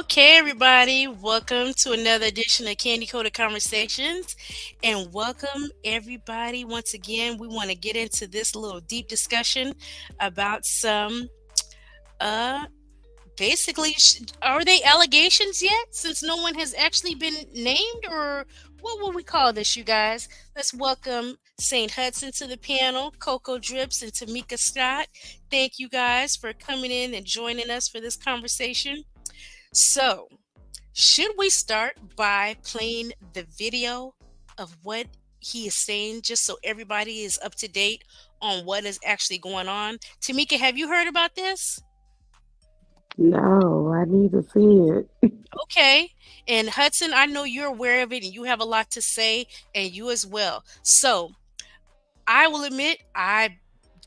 Okay, everybody, welcome to another edition of Candy Coated Conversations. And welcome, everybody. Once again, we want to get into this little deep discussion about some, uh, basically, are they allegations yet? Since no one has actually been named, or what will we call this, you guys? Let's welcome St. Hudson to the panel, Coco Drips, and Tamika Scott. Thank you guys for coming in and joining us for this conversation. So, should we start by playing the video of what he is saying just so everybody is up to date on what is actually going on? Tamika, have you heard about this? No, I need to see it. Okay. And Hudson, I know you're aware of it and you have a lot to say, and you as well. So, I will admit I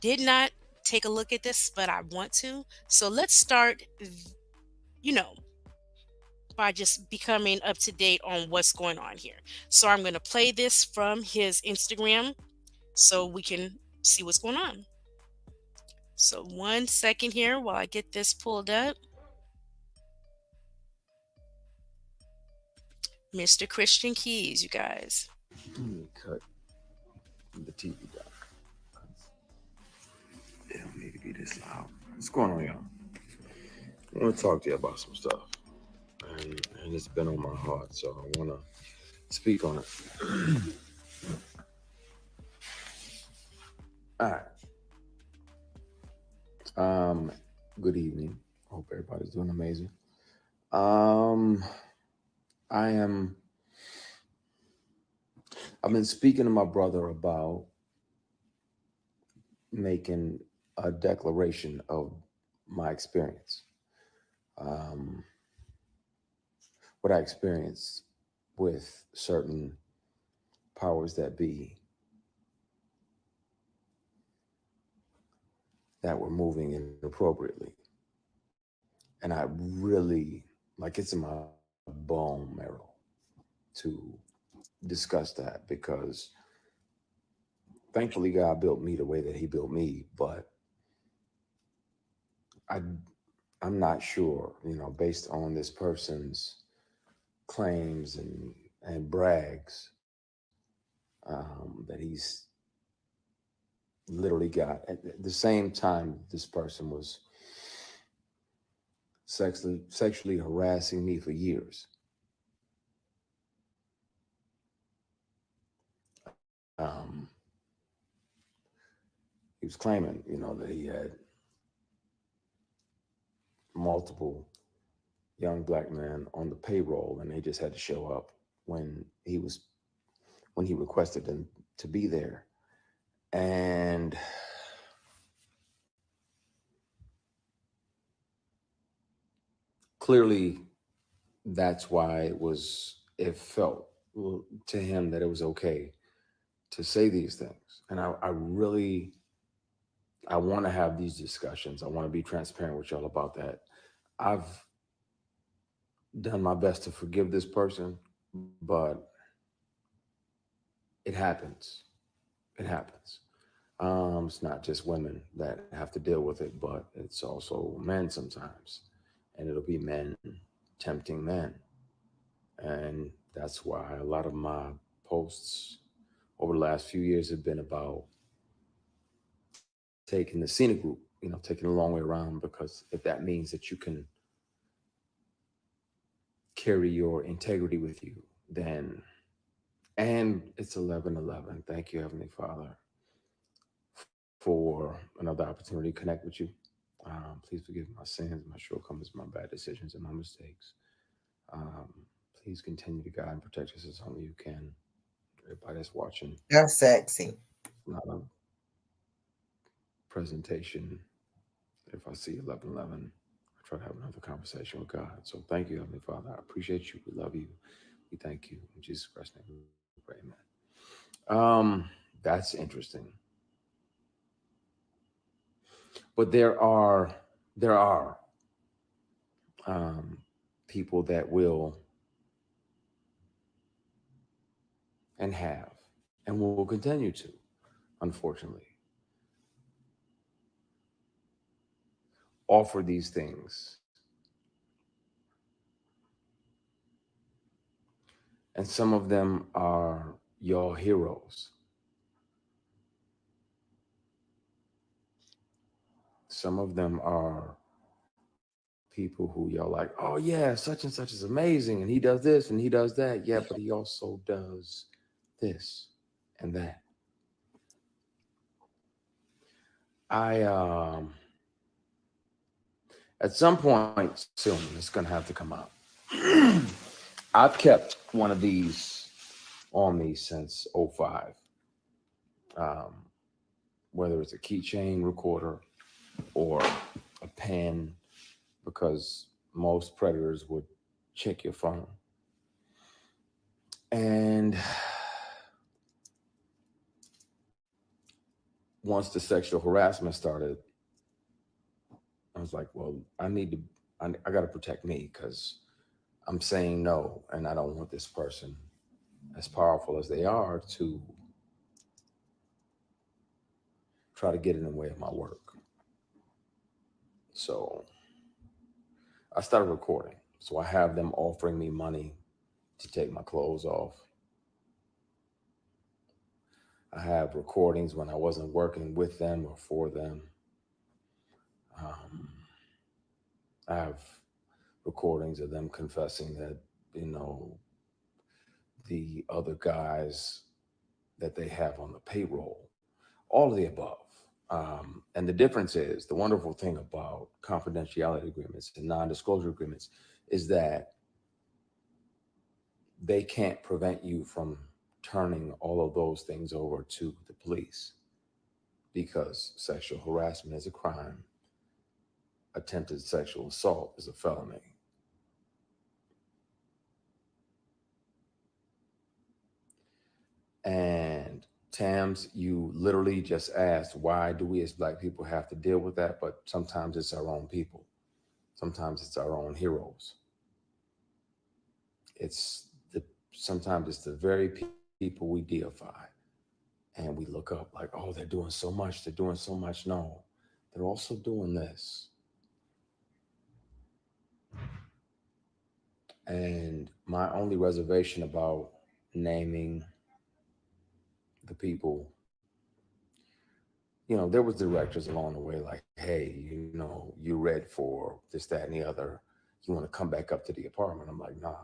did not take a look at this, but I want to. So, let's start, you know, by just becoming up to date on what's going on here. So I'm going to play this from his Instagram so we can see what's going on. So 1 second here while I get this pulled up. Mr. Christian Keys, you guys. Let me cut the TV down. It don't need to be this loud. What's going on, y'all? I want to talk to you about some stuff, and it's been on my heart, so I want to speak on it. All right. Good evening. Hope everybody's doing amazing. Um, I am. I've been speaking to my brother about making a declaration of my experience. Um, what I experienced with certain powers that be that were moving inappropriately. And I really, like, it's in my bone marrow to discuss that because thankfully God built me the way that he built me, but I I'm not sure, based on this person's claims and brags, that he's literally got at the same time this person was sexually harassing me for years. Um, he was claiming, that he had multiple young black men on the payroll, and they just had to show up when he requested them to be there. And clearly, that's why it felt to him that it was okay to say these things. And I really, I want to have these discussions. I want to be transparent with y'all about that. I've done my best to forgive this person, but it happens. It happens. It's not just women that have to deal with it, but it's also men sometimes. And it'll be men tempting men. And that's why a lot of my posts over the last few years have been about taking the scenic route, taking the long way around, because if that means that you can carry your integrity with you, then, and it's 11:11. Thank you, Heavenly Father, for another opportunity to connect with you. Please forgive my sins, my shortcomings, my bad decisions, and my mistakes. Um, Please continue to guide and protect us as only you can. Everybody that's watching, That's sexy. not a presentation. If I see 11:11, I try to have another conversation with God. So thank you, Heavenly Father. I appreciate you. We love you. We thank you. In Jesus Christ's name, we pray, amen. That's interesting. But there are um, people that will and have and will continue to, unfortunately, offer these things And some of them are your heroes. Some of them are people who y'all like, oh yeah, such and such is amazing, and he does this and he does that. Yeah, but he also does this and that. I at some point soon it's gonna have to come out. I've kept one of these on me since '05. Um, whether it's a keychain recorder or a pen, because most predators would check your phone. And once the sexual harassment started, I was like, well, I got to protect me because I'm saying no, and I don't want this person, as powerful as they are, to try to get in the way of my work. So I started recording. So I have them offering me money to take my clothes off. I have recordings when I wasn't working with them or for them. Um, I have recordings of them confessing that, you know, the other guys that they have on the payroll, all of the above. And the difference is the wonderful thing about confidentiality agreements and non disclosure agreements is that they can't prevent you from turning all of those things over to the police because sexual harassment is a crime, attempted sexual assault is a felony. And Tams, you literally just asked, why do we as Black people have to deal with that? But sometimes it's our own people. Sometimes it's our own heroes. It's the sometimes it's the very people we deify, and we look up like, oh, they're doing so much. They're doing so much. No, they're also doing this. And my only reservation about naming the people, there was directors along the way like, hey, you read for this, that, and the other. You want to come back up to the apartment? I'm like, nah,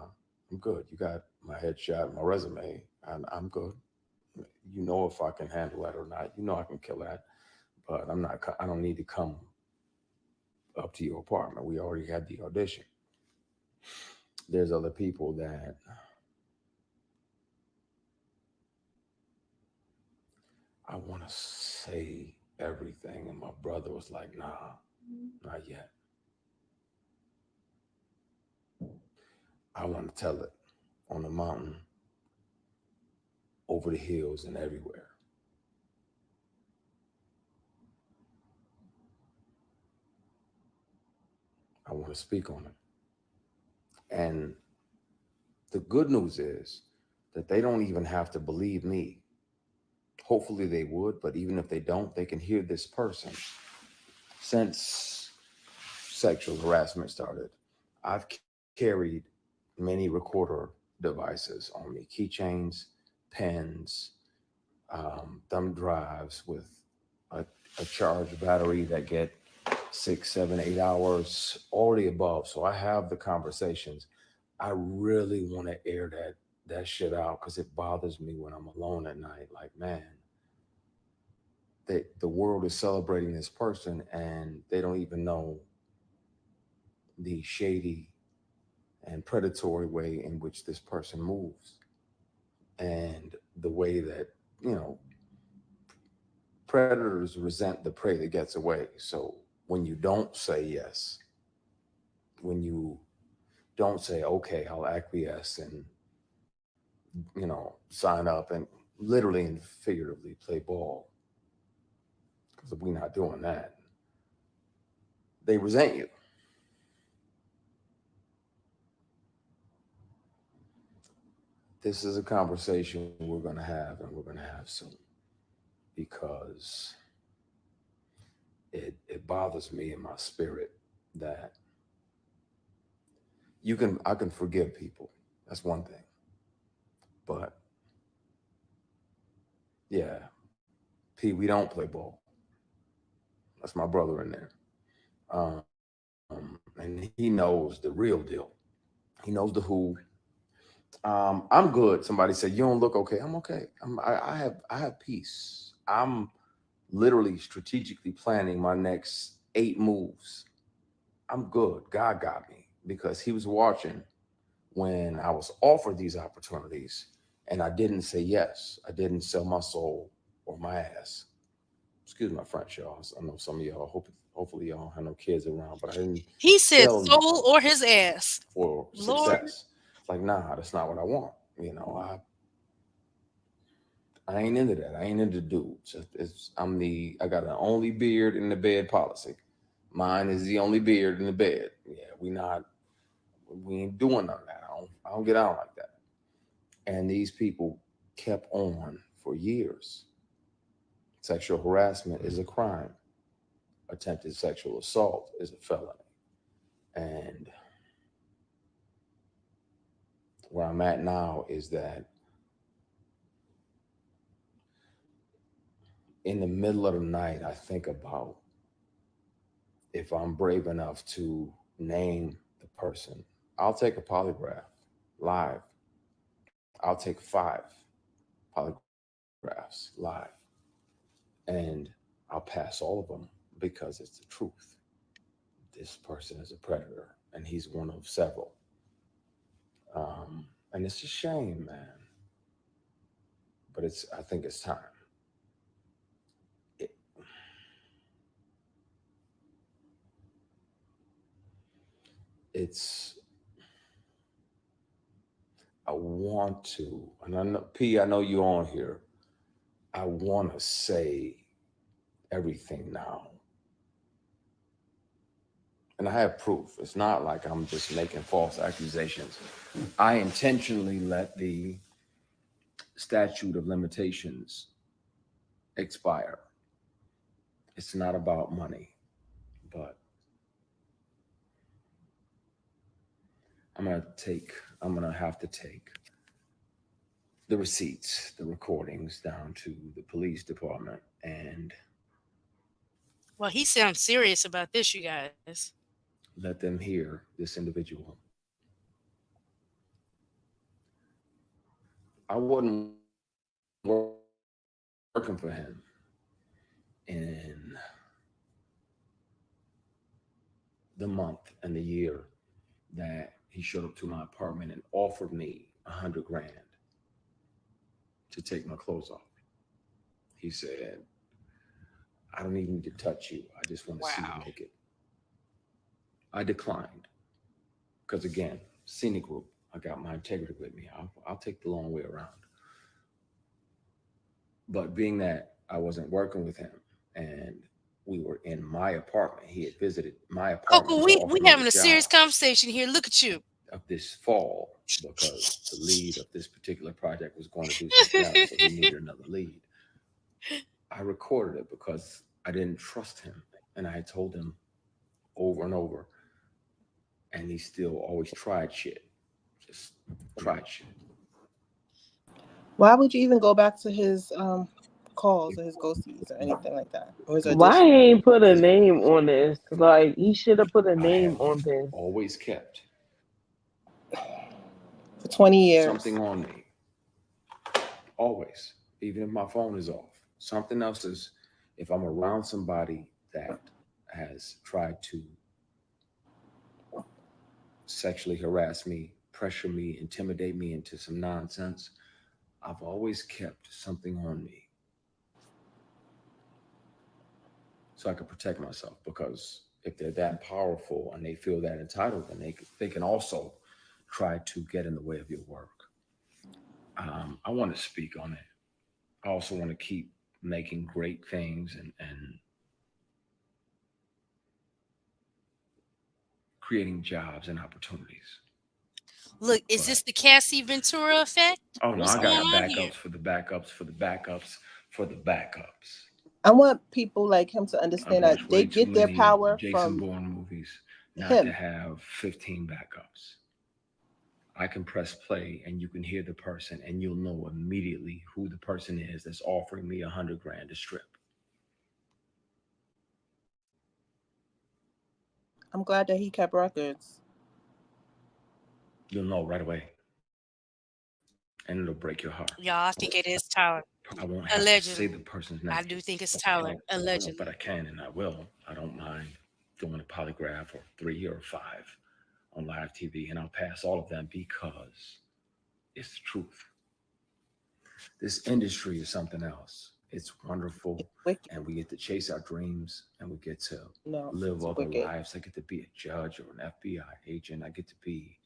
I'm good. You got my headshot, my resume, and I'm good. You know if I can handle that or not. You know I can kill that, but I'm not. I don't need to come up to your apartment. We already had the audition. There's other people that I want to say everything, and my brother was like, nah, not yet. I want to tell it on the mountain, over the hills, and everywhere. I want to speak on it. And the good news is that they don't even have to believe me. Hopefully they would, but even if they don't, they can hear this person. Since sexual harassment started, I've carried many recorder devices on me, keychains, pens, thumb drives with a, a charged battery that get 6, 7, 8 hours, all the above. So I have the conversations. I really want to air that shit out because it bothers me when I'm alone at night. Like, man, the world is celebrating this person and they don't even know the shady and predatory way in which this person moves and the way that, you know, predators resent the prey that gets away. So when you don't say yes, when you don't say, okay, I'll acquiesce and, sign up and literally and figuratively play ball, because if we're not doing that, they resent you. This is a conversation we're going to have and we're going to have soon because it bothers me in my spirit that I can forgive people. That's one thing. But yeah, P, we don't play ball. That's my brother in there. And he knows the real deal. He knows the who. I'm good. Somebody said you don't look okay. I'm okay. I have peace. I'm literally strategically planning my next 8 moves. I'm good. God got me because He was watching when I was offered these opportunities and I didn't say yes. I didn't sell my soul or my ass. Excuse my French, y'all. I know some of y'all, hopefully y'all have no kids around, but I didn't He said sell soul nothing or his ass. for Lord. success. Like, nah, that's not what I want. I ain't into that. I ain't into dudes. I got an only beard in the bed policy. Mine is the only beard in the bed. Yeah, we ain't doing none of that. I don't get out like that. And these people kept on for years. Sexual harassment is a crime. Attempted sexual assault is a felony. And where I'm at now is that in the middle of the night, I think about if I'm brave enough to name the person. I'll take a polygraph live. I'll take 5 polygraphs live. And I'll pass all of them because it's the truth. This person is a predator and he's one of several. And it's a shame, man. But I think it's time. It, it's I want to, and I know P, I know you're on here. I want to say everything now. And I have proof. It's not like I'm just making false accusations. I intentionally let the statute of limitations expire. It's not about money, but I'm going to have to take the receipts, the recordings down to the police department and Well, he sounds serious about this, you guys. let them hear this individual. I wasn't working for him in the month and the year that he showed up to my apartment and offered me $100,000 to take my clothes off. He said, I don't even need to touch you. I just want to see you naked. I declined because, again, scenic group, I got my integrity with me. I'll take the long way around. But being that I wasn't working with him and we were in my apartment, he had visited my apartment. Uncle, we having a serious conversation here. Look at you. Of this fall, because the lead of this particular project was going to do something else, so he needed another lead. I recorded it because I didn't trust him, and I had told him over and over, and he still always tried shit. Just tried shit. Why would you even go back to his calls or his ghosties or anything like that? Or his Why audition? ain't put a name on this? Like, he should have put a name on this. Always kept For 20 years. something on me. Always. Even if my phone is off. Something else is, if I'm around somebody that has tried to sexually harass me, pressure me, intimidate me into some nonsense, I've always kept something on me so I can protect myself, because if they're that powerful and they feel that entitled, then they can also try to get in the way of your work. I want to speak on it. I also want to keep making great things and creating jobs and opportunities. Look, is this the Cassie Ventura effect? Oh no, What's I got going on here? backups for the backups for the backups for the backups. I want people like him to understand that they get their power Jason from Bourne movies not him. to have 15 backups. I can press play and you can hear the person and you'll know immediately who the person is that's offering me 100 grand to strip. I'm glad that he kept records. You'll know right away. And it'll break your heart. Y'all, I think it is Tyler. I won't have to say Allegedly. the person's name. I do think it's Tyler. But Allegedly. I can and I will. I don't mind doing a polygraph or 3 or 5 on live TV, and I'll pass all of them because it's the truth. This industry is something else. It's wonderful, and we get to chase our dreams, and we get to live other lives. I get to be a judge or an FBI agent. I get to be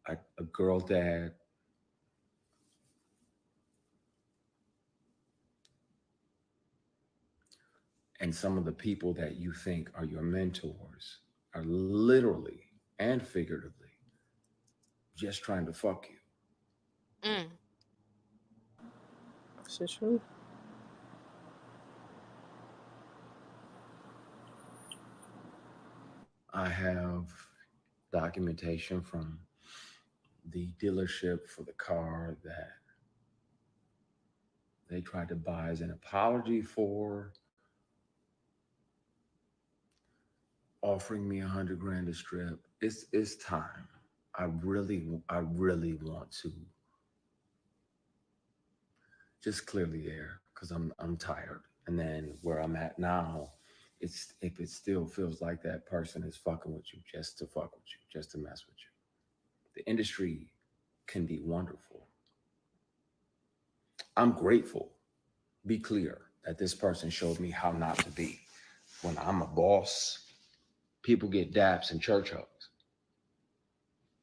a girl dad. And some of the people that you think are your mentors are literally and figuratively just trying to fuck you. It's true. I have documentation from the dealership for the car that they tried to buy as an apology for offering me 100 grand to strip. It's time. I really want to just clear the air because I'm tired. And then where I'm at now, if it still feels like that person is fucking with you just to fuck with you, just to mess with you. The industry can be wonderful. I'm grateful, be clear, that this person showed me how not to be. When I'm a boss, people get daps and church hugs.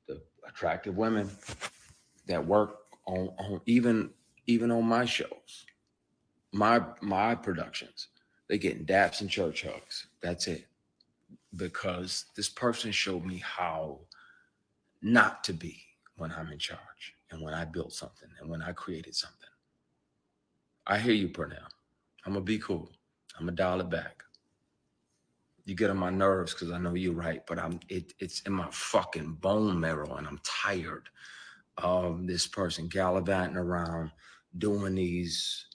The attractive women that work on even on my shows, my productions, they getting daps and church hugs. That's it. Because this person showed me how not to be when I'm in charge and when I built something and when I created something. I hear you, Pernell. I'm gonna be cool. I'm gonna dial it back. You get on my nerves because I know you're right, but it's in my fucking bone marrow, and I'm tired of this person gallivanting around doing these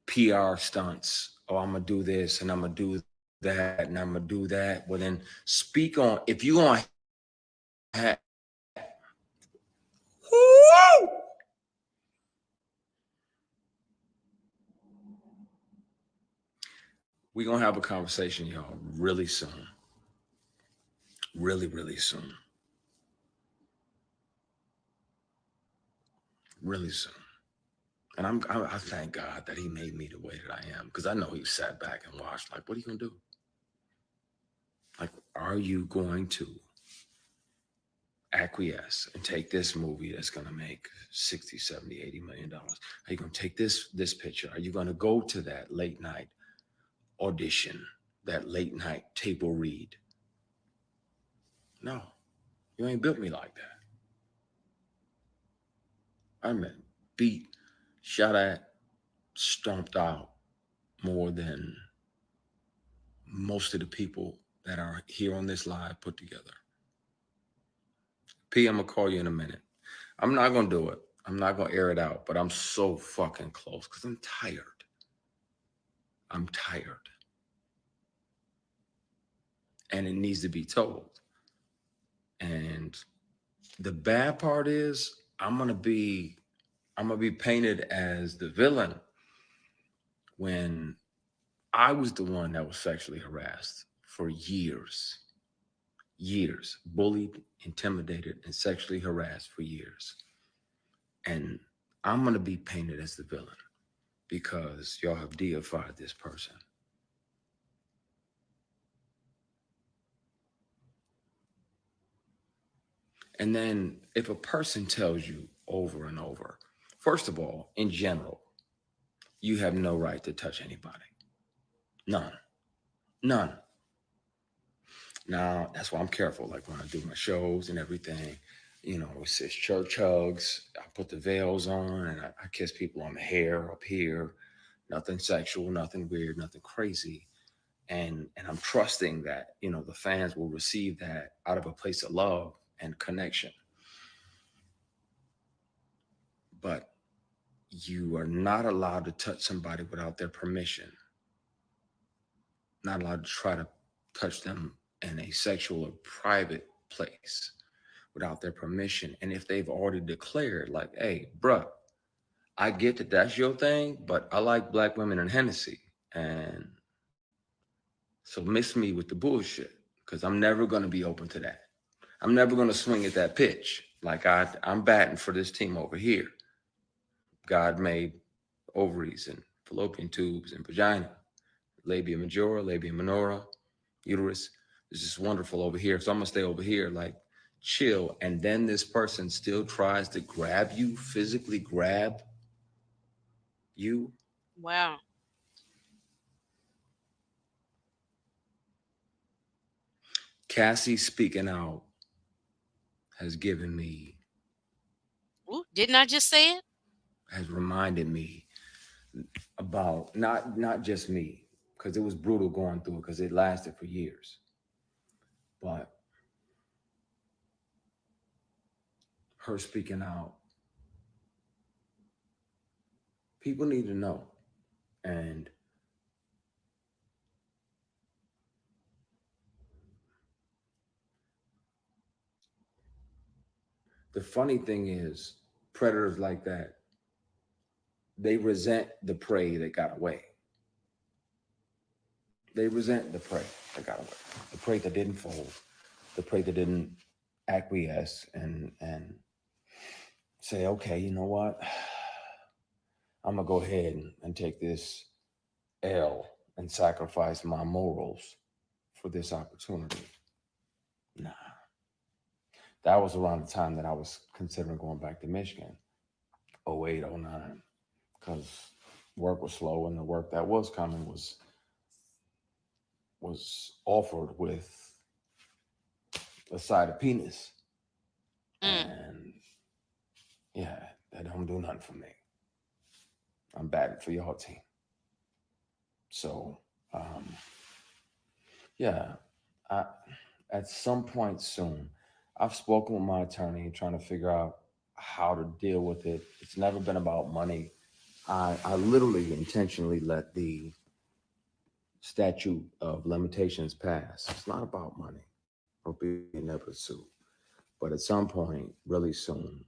PR stunts. Oh, I'm gonna do this and I'm gonna do that and I'm gonna do that. Well, then speak on if you gonna have. Woo! We're going to have a conversation, y'all, really soon. Really, really soon. Really soon. And I thank God that he made me the way that I am, because I know he sat back and watched, like, what are you going to do? Like, are you going to acquiesce and take this movie that's going to make 60, 70, $80 million? Are you going to take this picture? Are you going to go to that late night audition, that late night table read? No, you ain't built me like that. I'm been beat, shot at, stomped out more than most of the people that are here on this live put together. P, I'm gonna call you in a minute. I'm not gonna do it. I'm not gonna air it out, but I'm so fucking close because I'm tired. I'm tired. And it needs to be told. And the bad part is I'm gonna be painted as the villain when I was the one that was sexually harassed for years, bullied, intimidated, and sexually harassed for years. And I'm gonna be painted as the villain because y'all have deified this person. And then if a person tells you over and over, first of all, in general, you have no right to touch anybody. None. Now, that's why I'm careful. Like when I do my shows and everything, you know, it says church hugs. I put the veils on and I kiss people on the hair up here. Nothing sexual, nothing weird, nothing crazy. And I'm trusting that, you know, the fans will receive that out of a place of love and connection. but you are not allowed to touch somebody without their permission. Not allowed to try to touch them in a sexual or private place without their permission. And if they've already declared, like, hey, bruh, I get that that's your thing, but I like black women and Hennessy. And so miss me with the bullshit, because I'm never going to be open to that. I'm never going to swing at that pitch. Like I'm batting for this team over here. God made ovaries and fallopian tubes and vagina, labia majora, labia minora, uterus. It's just wonderful over here. So I'm going to stay over here, like chill. And then this person still tries to grab you, physically grab you. Wow. Cassie speaking out has given me, Ooh, didn't I just say it? has reminded me about not just me, because it was brutal going through it, because it lasted for years. But her speaking out, people need to know. And the funny thing is, predators like that, they resent the prey that got away. They resent the prey that got away, the prey that didn't fold, the prey that didn't acquiesce and say, okay, you know what? I'm gonna go ahead and take this L and sacrifice my morals for this opportunity. Nah. That was around the time that I was considering going back to Michigan, 08, 09, because work was slow, and the work that was coming was offered with a side of penis. And yeah, that don't do nothing for me. I'm batting for your team. So yeah, at some point soon, I've spoken with my attorney trying to figure out how to deal with it. It's never been about money. I literally intentionally let the statute of limitations pass. It's not about money or being able to sue. But at some point, really soon,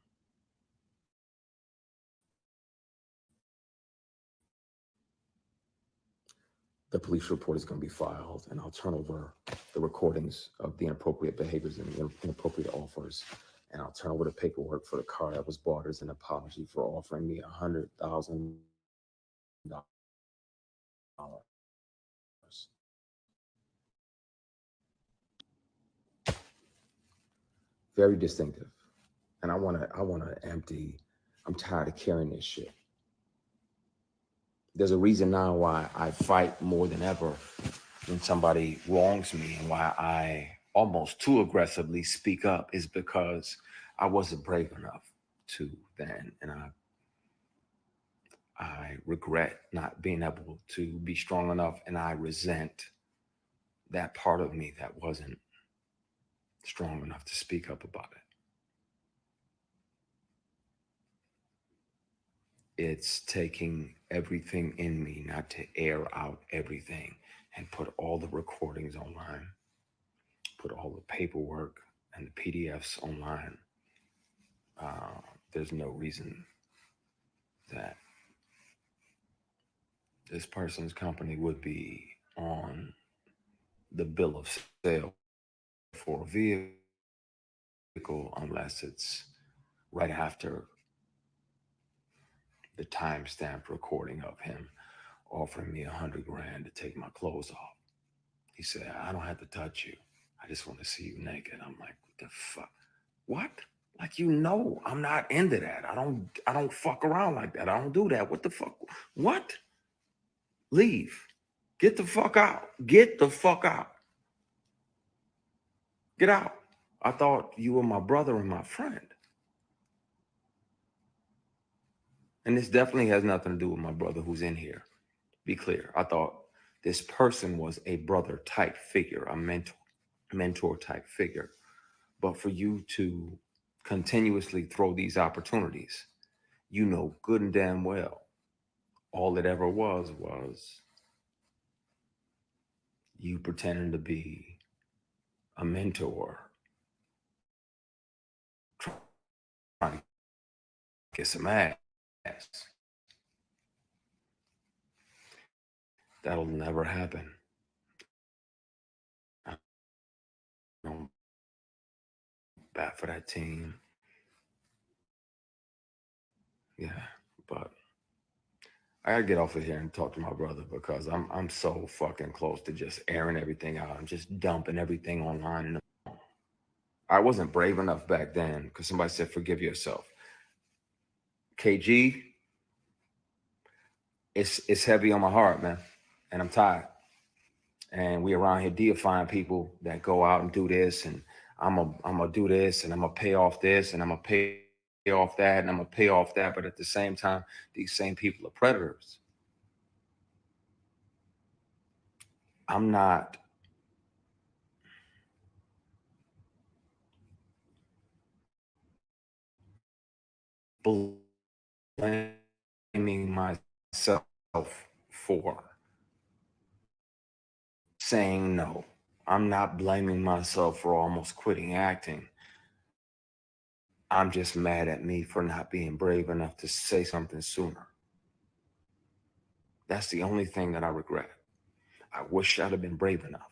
the police report is going to be filed, and I'll turn over the recordings of the inappropriate behaviors and the inappropriate offers. And I'll turn over the paperwork for the car that was bought as an apology for offering me $100,000. Very distinctive. And I want to empty. I'm tired of carrying this shit. There's a reason now why I fight more than ever when somebody wrongs me, and why I almost too aggressively speak up is because I wasn't brave enough to then. And I regret not being able to be strong enough, and I resent that part of me that wasn't strong enough to speak up about it. It's taking everything in me not to air out everything and put all the recordings online, put all the paperwork and the PDFs online. There's no reason that this person's company would be on the bill of sale for a vehicle unless it's right after the timestamped recording of him offering me $100,000 to take my clothes off. He said, I don't have to touch you. I just want to see you naked. I'm like, what the fuck? What? Like, you know, I'm not into that. I don't fuck around like that. I don't do that. What the fuck? What? Leave. Get the fuck out. Get the fuck out. Get out. I thought you were my brother and my friend. And this definitely has nothing to do with my brother who's in here. Be clear. I thought this person was a brother type figure, a mentor type figure. But for you to continuously throw these opportunities, you know good and damn well all it ever was you pretending to be a mentor, trying to get some ass. That'll never happen. I don't bat for that team. Yeah, but I gotta get off of here and talk to my brother because I'm so fucking close to just airing everything out. I'm just dumping everything online. I wasn't brave enough back then because somebody said forgive yourself. KG, it's heavy on my heart, man, and I'm tired. And we around here deifying people that go out and do this, and I'm gonna do this, and I'm gonna pay off this, and I'm gonna pay off that, and I'm gonna pay off that. But at the same time, these same people are predators. I'm not blaming myself for saying no. I'm not blaming myself for almost quitting acting. I'm just mad at me for not being brave enough to say something sooner. That's the only thing that I regret. I wish I'd have been brave enough.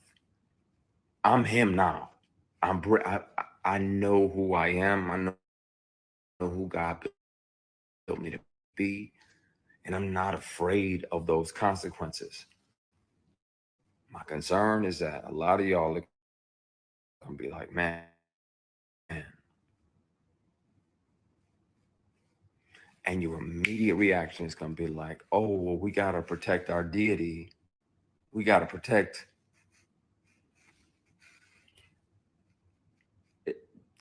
I'm him now. I know who I am. I know who God built me to be. And I'm not afraid of those consequences. My concern is that a lot of y'all are going to be like, man. And your immediate reaction is going to be like, oh, well, we got to protect our deity. We got to protect.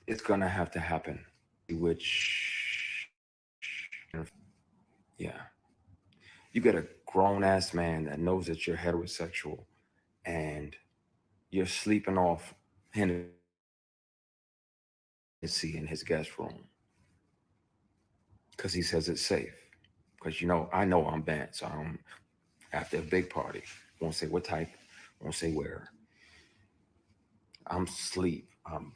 It's going to have to happen, which, yeah. You get a grown-ass man that knows that you're heterosexual and you're sleeping off Hennessy in his guest room because he says it's safe. Because, I know I'm bad, so I'm after a big party. Won't say what type, won't say where. I'm asleep. I'm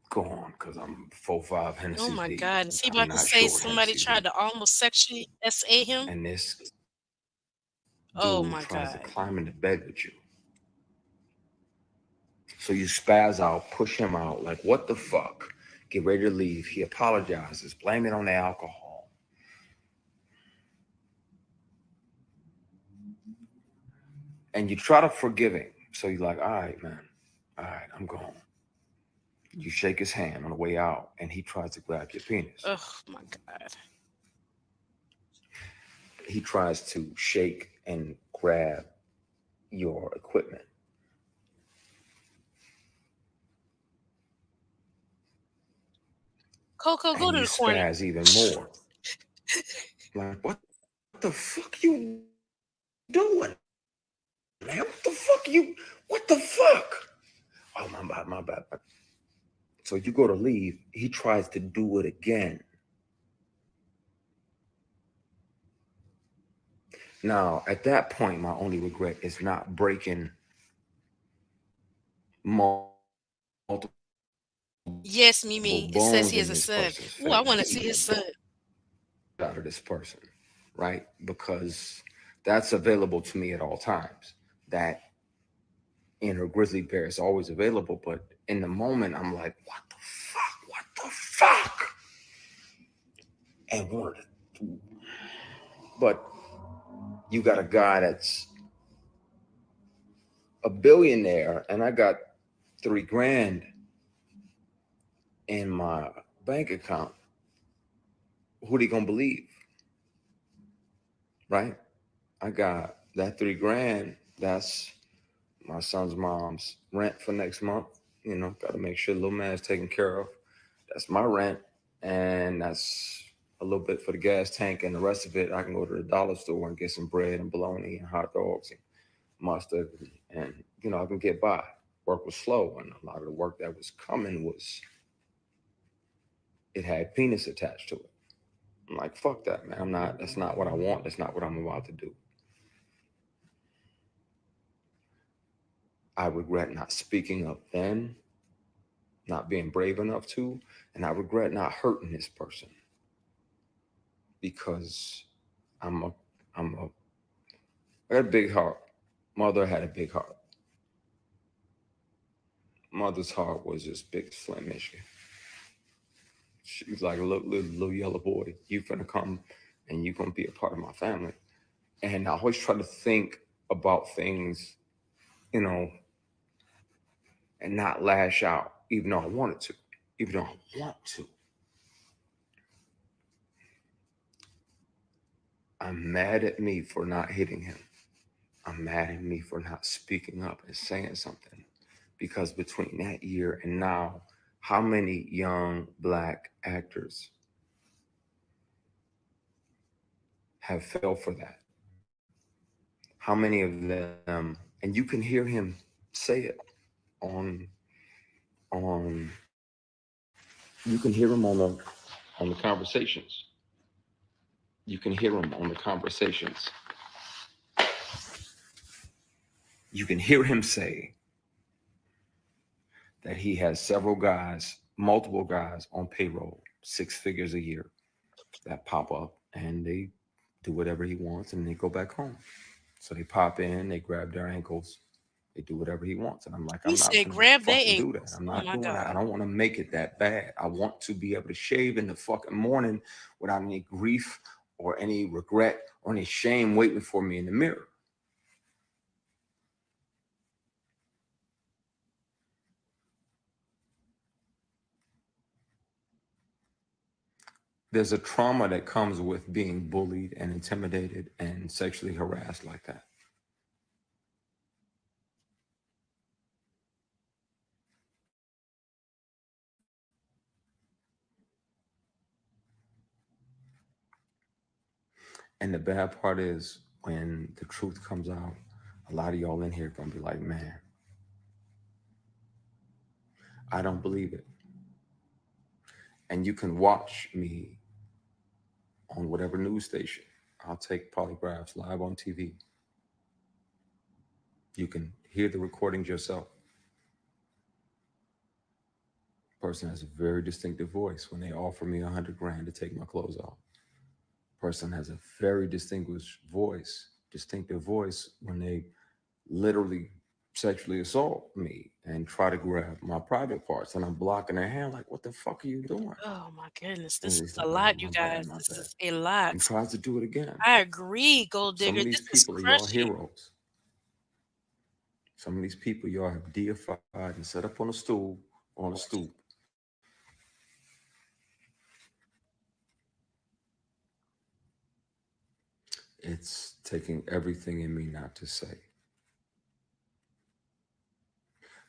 gone because I'm 4-5 Hennessy Oh my deep. God. Is he I'm about to not say short somebody Hennessy tried deep. to almost sexually SA him? And this Oh dude my tries to God. climb into bed with you. So you spaz out, push him out, like, what the fuck? Get ready to leave. He apologizes, blame it on the alcohol. And you try to forgive him. So you're like, all right, man. All right, I'm gone. You shake his hand on the way out, and he tries to grab your penis. Oh my God. He tries to shake and grab your equipment. Coco, go And to you the corner. spaz even more. Like, what the fuck you doing? Man, what the fuck? Oh, my bad. So you go to leave, he tries to do it again. Now, at that point, my only regret is not breaking multiple Yes, Mimi. It says bones he has in a this son. person's Oh, I want to face see his son. out of this person, right? Because that's available to me at all times. That inner grizzly bear is always available, but in the moment, I'm like, what the fuck? What the fuck? And but you got a guy that's a billionaire, and I got $3,000 in my bank account. Who they gonna believe? Right? I got that $3,000. That's my son's mom's rent for next month. Got to make sure little man's taken care of. That's my rent, and that's a little bit for the gas tank, and the rest of it I can go to the dollar store and get some bread and bologna and hot dogs and mustard, and I can get by. Work was slow, and a lot of the work that was coming it had penis attached to it. I'm like, fuck that, man. That's not what I want. That's not what I'm about to do. I regret not speaking up then, not being brave enough to, and I regret not hurting this person because I'm a, I got a big heart. Mother had a big heart. Mother's heart was as big as Flint, Michigan. She was like a little yellow boy. You finna come and you gonna be a part of my family. And I always try to think about things, you know, and not lash out, even though I wanted to, even though I want to. I'm mad at me for not hitting him. I'm mad at me for not speaking up and saying something. Because between that year and now, how many young Black actors have fell for that? How many of them, and you can hear him say it on you can hear him on the conversations. You can hear him on the conversations. You can hear him say that he has several guys, multiple guys on payroll, 6 figures a year, that pop up and they do whatever he wants and they go back home. So they pop in, they grab their ankles, they do whatever he wants. And I'm like, He I'm not said, gonna grab their fucking do that. ankles. I'm Oh not my doing that. I God. don't want to make it that bad. I want to be able to shave in the fucking morning without any grief or any regret or any shame waiting for me in the mirror. There's a trauma that comes with being bullied and intimidated and sexually harassed like that. And the bad part is when the truth comes out, a lot of y'all in here gonna be like, man, I don't believe it. And you can watch me on whatever news station. I'll take polygraphs live on TV. You can hear the recordings yourself. Person has a very distinctive voice when they offer me $100 grand to take my clothes off. Person has a very distinctive voice when they literally sexually assault me and try to grab my private parts, and I'm blocking their hand like, what the fuck are you doing? Oh my goodness. And This he's is a like, oh, lot, you my bad, guys. my This bad. is a lot. And tries to do it again. I agree, Gold Some Digger. of these This is people are y'all crushing. heroes. Some of these people y'all have deified and set up on a stool, on a stoop. It's taking everything in me not to say.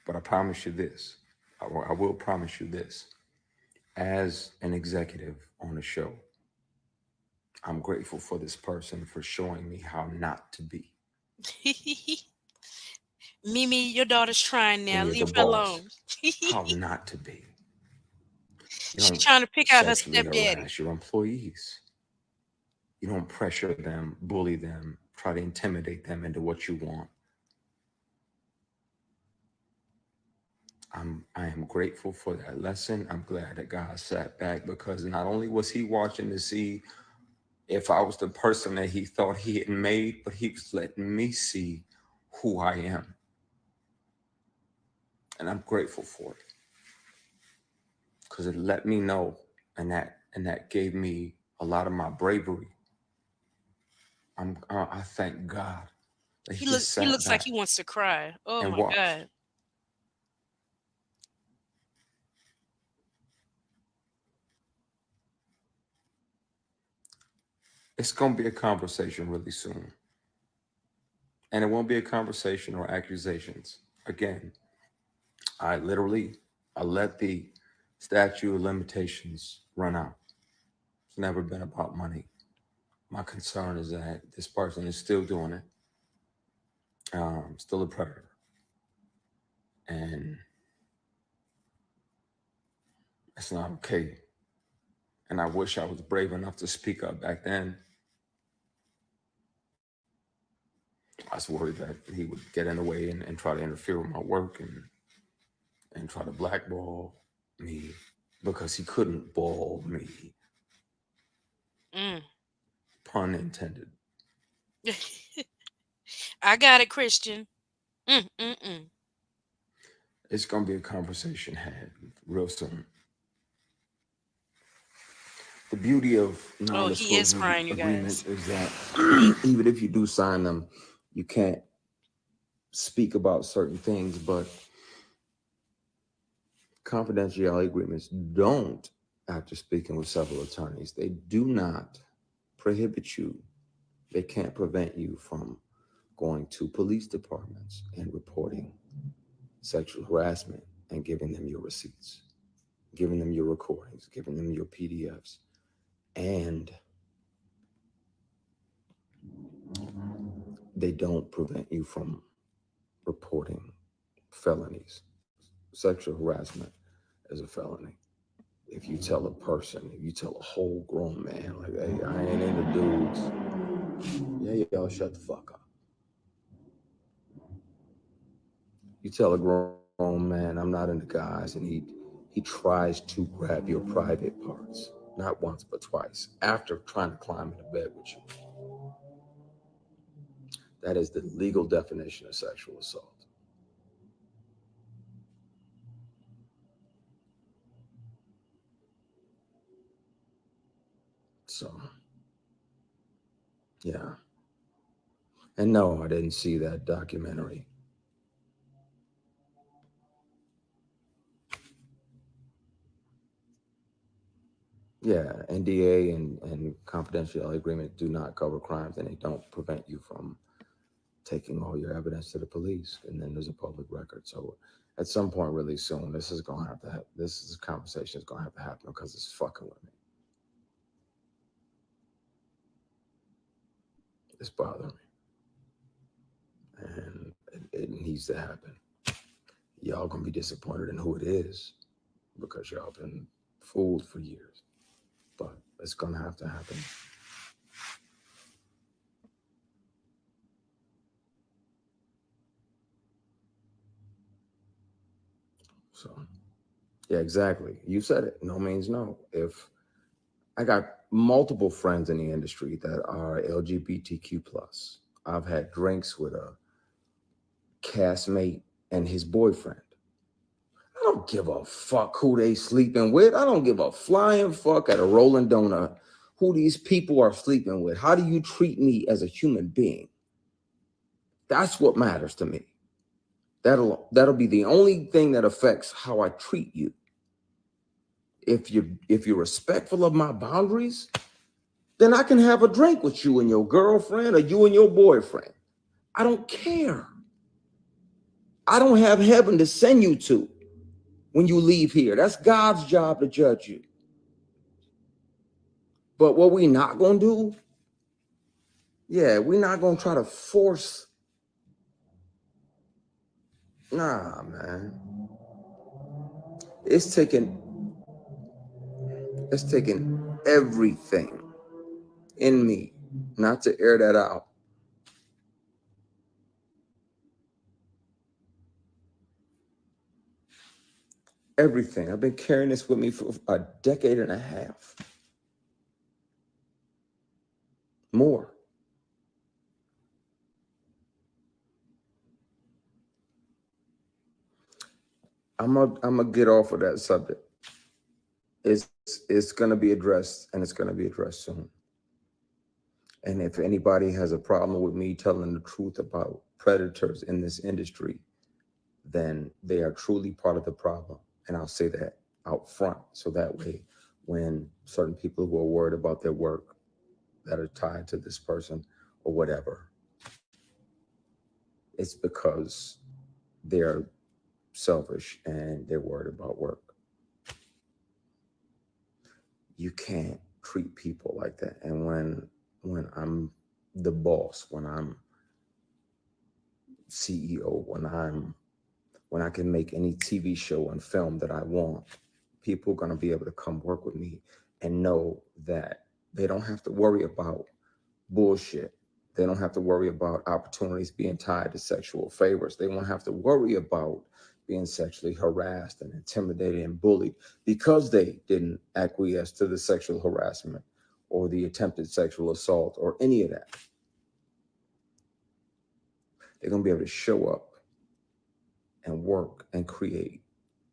But I promise you this. I will promise you this. As an executive on a show, I'm grateful for this person for showing me how not to be. Mimi, your daughter's trying When now. you're the Leave her boss, alone. how not to be. You She's don't trying to pick out her sexually stepdaddy. harass your employees. You don't pressure them, bully them, try to intimidate them into what you want. I am grateful for that lesson. I'm glad that God sat back, because not only was he watching to see if I was the person that he thought he had made, but he was letting me see who I am. And I'm grateful for it, because it let me know, and that gave me a lot of my bravery. I thank God that he just He sat looks like back he wants to cry. Oh and my watched. God. It's going to be a conversation really soon. And it won't be a conversation or accusations. Again, I let the statute of limitations run out. It's never been about money. My concern is that this person is still doing it, still a predator. And it's not okay. And I wish I was brave enough to speak up back then. I was worried that he would get in the way and try to interfere with my work and try to blackball me because he couldn't ball me. Mm. Pun intended. I got it, Christian. It's going to be a conversation had real soon. The beauty of Oh, he is non-disclosure crying, you agreements guys. is that even if you do sign them, you can't speak about certain things, but confidentiality agreements don't, after speaking with several attorneys, they do not prohibit you. They can't prevent you from going to police departments and reporting sexual harassment and giving them your receipts, giving them your recordings, giving them your PDFs. And they don't prevent you from reporting felonies. Sexual harassment is a felony. If you tell a person, if you tell a whole grown man, like, hey, I ain't into dudes, yeah, y'all shut the fuck up. You tell a grown man, I'm not into guys, and he tries to grab your private parts, not once but twice, after trying to climb into bed with you. That is the legal definition of sexual assault. So, yeah. And no, I didn't see that documentary. Yeah, NDA and confidentiality agreement do not cover crimes, and they don't prevent you from taking all your evidence to the police. And then there's a public record. So at some point really soon, this conversation is gonna have to happen because it's fucking with me. It's bothering me. And it needs to happen. Y'all gonna be disappointed in who it is because y'all been fooled for years. But it's gonna have to happen. So, yeah, exactly. You said it. No means no. If I got multiple friends in the industry that are LGBTQ plus, I've had drinks with a castmate and his boyfriend. I don't give a fuck who they sleeping with. I don't give a flying fuck at a Rolling Donut who these people are sleeping with. How do you treat me as a human being? That's what matters to me. That'll be the only thing that affects how I treat you. If you're respectful of my boundaries, then I can have a drink with you and your girlfriend or you and your boyfriend. I don't care. I don't have heaven to send you to when you leave here. That's God's job to judge you. But what we not gonna do, we're not gonna try to force. Nah, man. It's taking everything in me not to air that out. Everything. I've been carrying this with me for a decade and a half. More. I'm gonna get off of that subject. It's gonna be addressed, and it's gonna be addressed soon. And if anybody has a problem with me telling the truth about predators in this industry, then they are truly part of the problem. And I'll say that out front. So that way, when certain people who are worried about their work that are tied to this person or whatever, it's because they're selfish and they're worried about work. You can't treat people like that. And when I'm the boss, when I'm CEO, when I can make any TV show and film that I want, people are going to be able to come work with me and know that they don't have to worry about bullshit. They don't have to worry about opportunities being tied to sexual favors. They won't have to worry about being sexually harassed and intimidated and bullied because they didn't acquiesce to the sexual harassment or the attempted sexual assault or any of that. They're going to be able to show up and work and create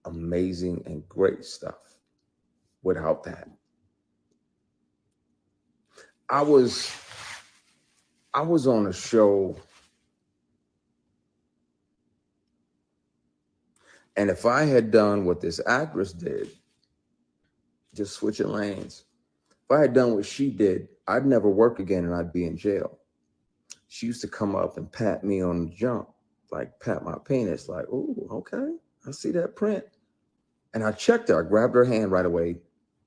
amazing and great stuff without that. I was on a show, and if I had done what this actress did, just switching lanes, if I had done what she did, I'd never work again and I'd be in jail. She used to come up and pat me on the jump, like pat my penis, like, "Ooh, okay, I see that print." And I checked her. I grabbed her hand right away,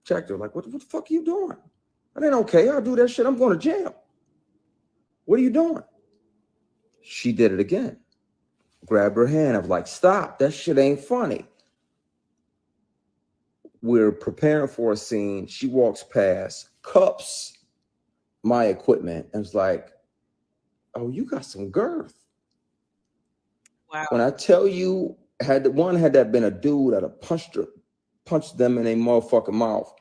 checked her, like, what the fuck are you doing? That ain't okay. I'll do that shit. I'm going to jail. What are you doing? She did it again. Grabbed her hand. I was like, "Stop. That shit ain't funny." We're preparing for a scene. She walks past, cups my equipment, and was like, "Oh, you got some girth." Wow. When I tell you, had that been a dude, I'd have punched them in their motherfucking mouth.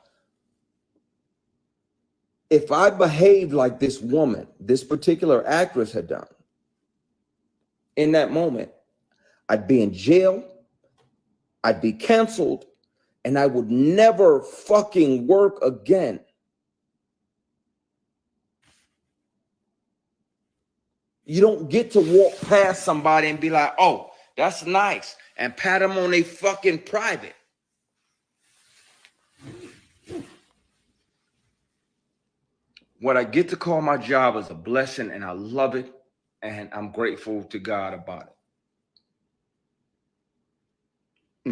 If I behaved like this woman, this particular actress had done, in that moment, I'd be in jail, I'd be canceled, and I would never fucking work again. You don't get to walk past somebody and be like, "Oh, that's nice," and pat them on their fucking private. What I get to call my job is a blessing, and I love it, and I'm grateful to God about it.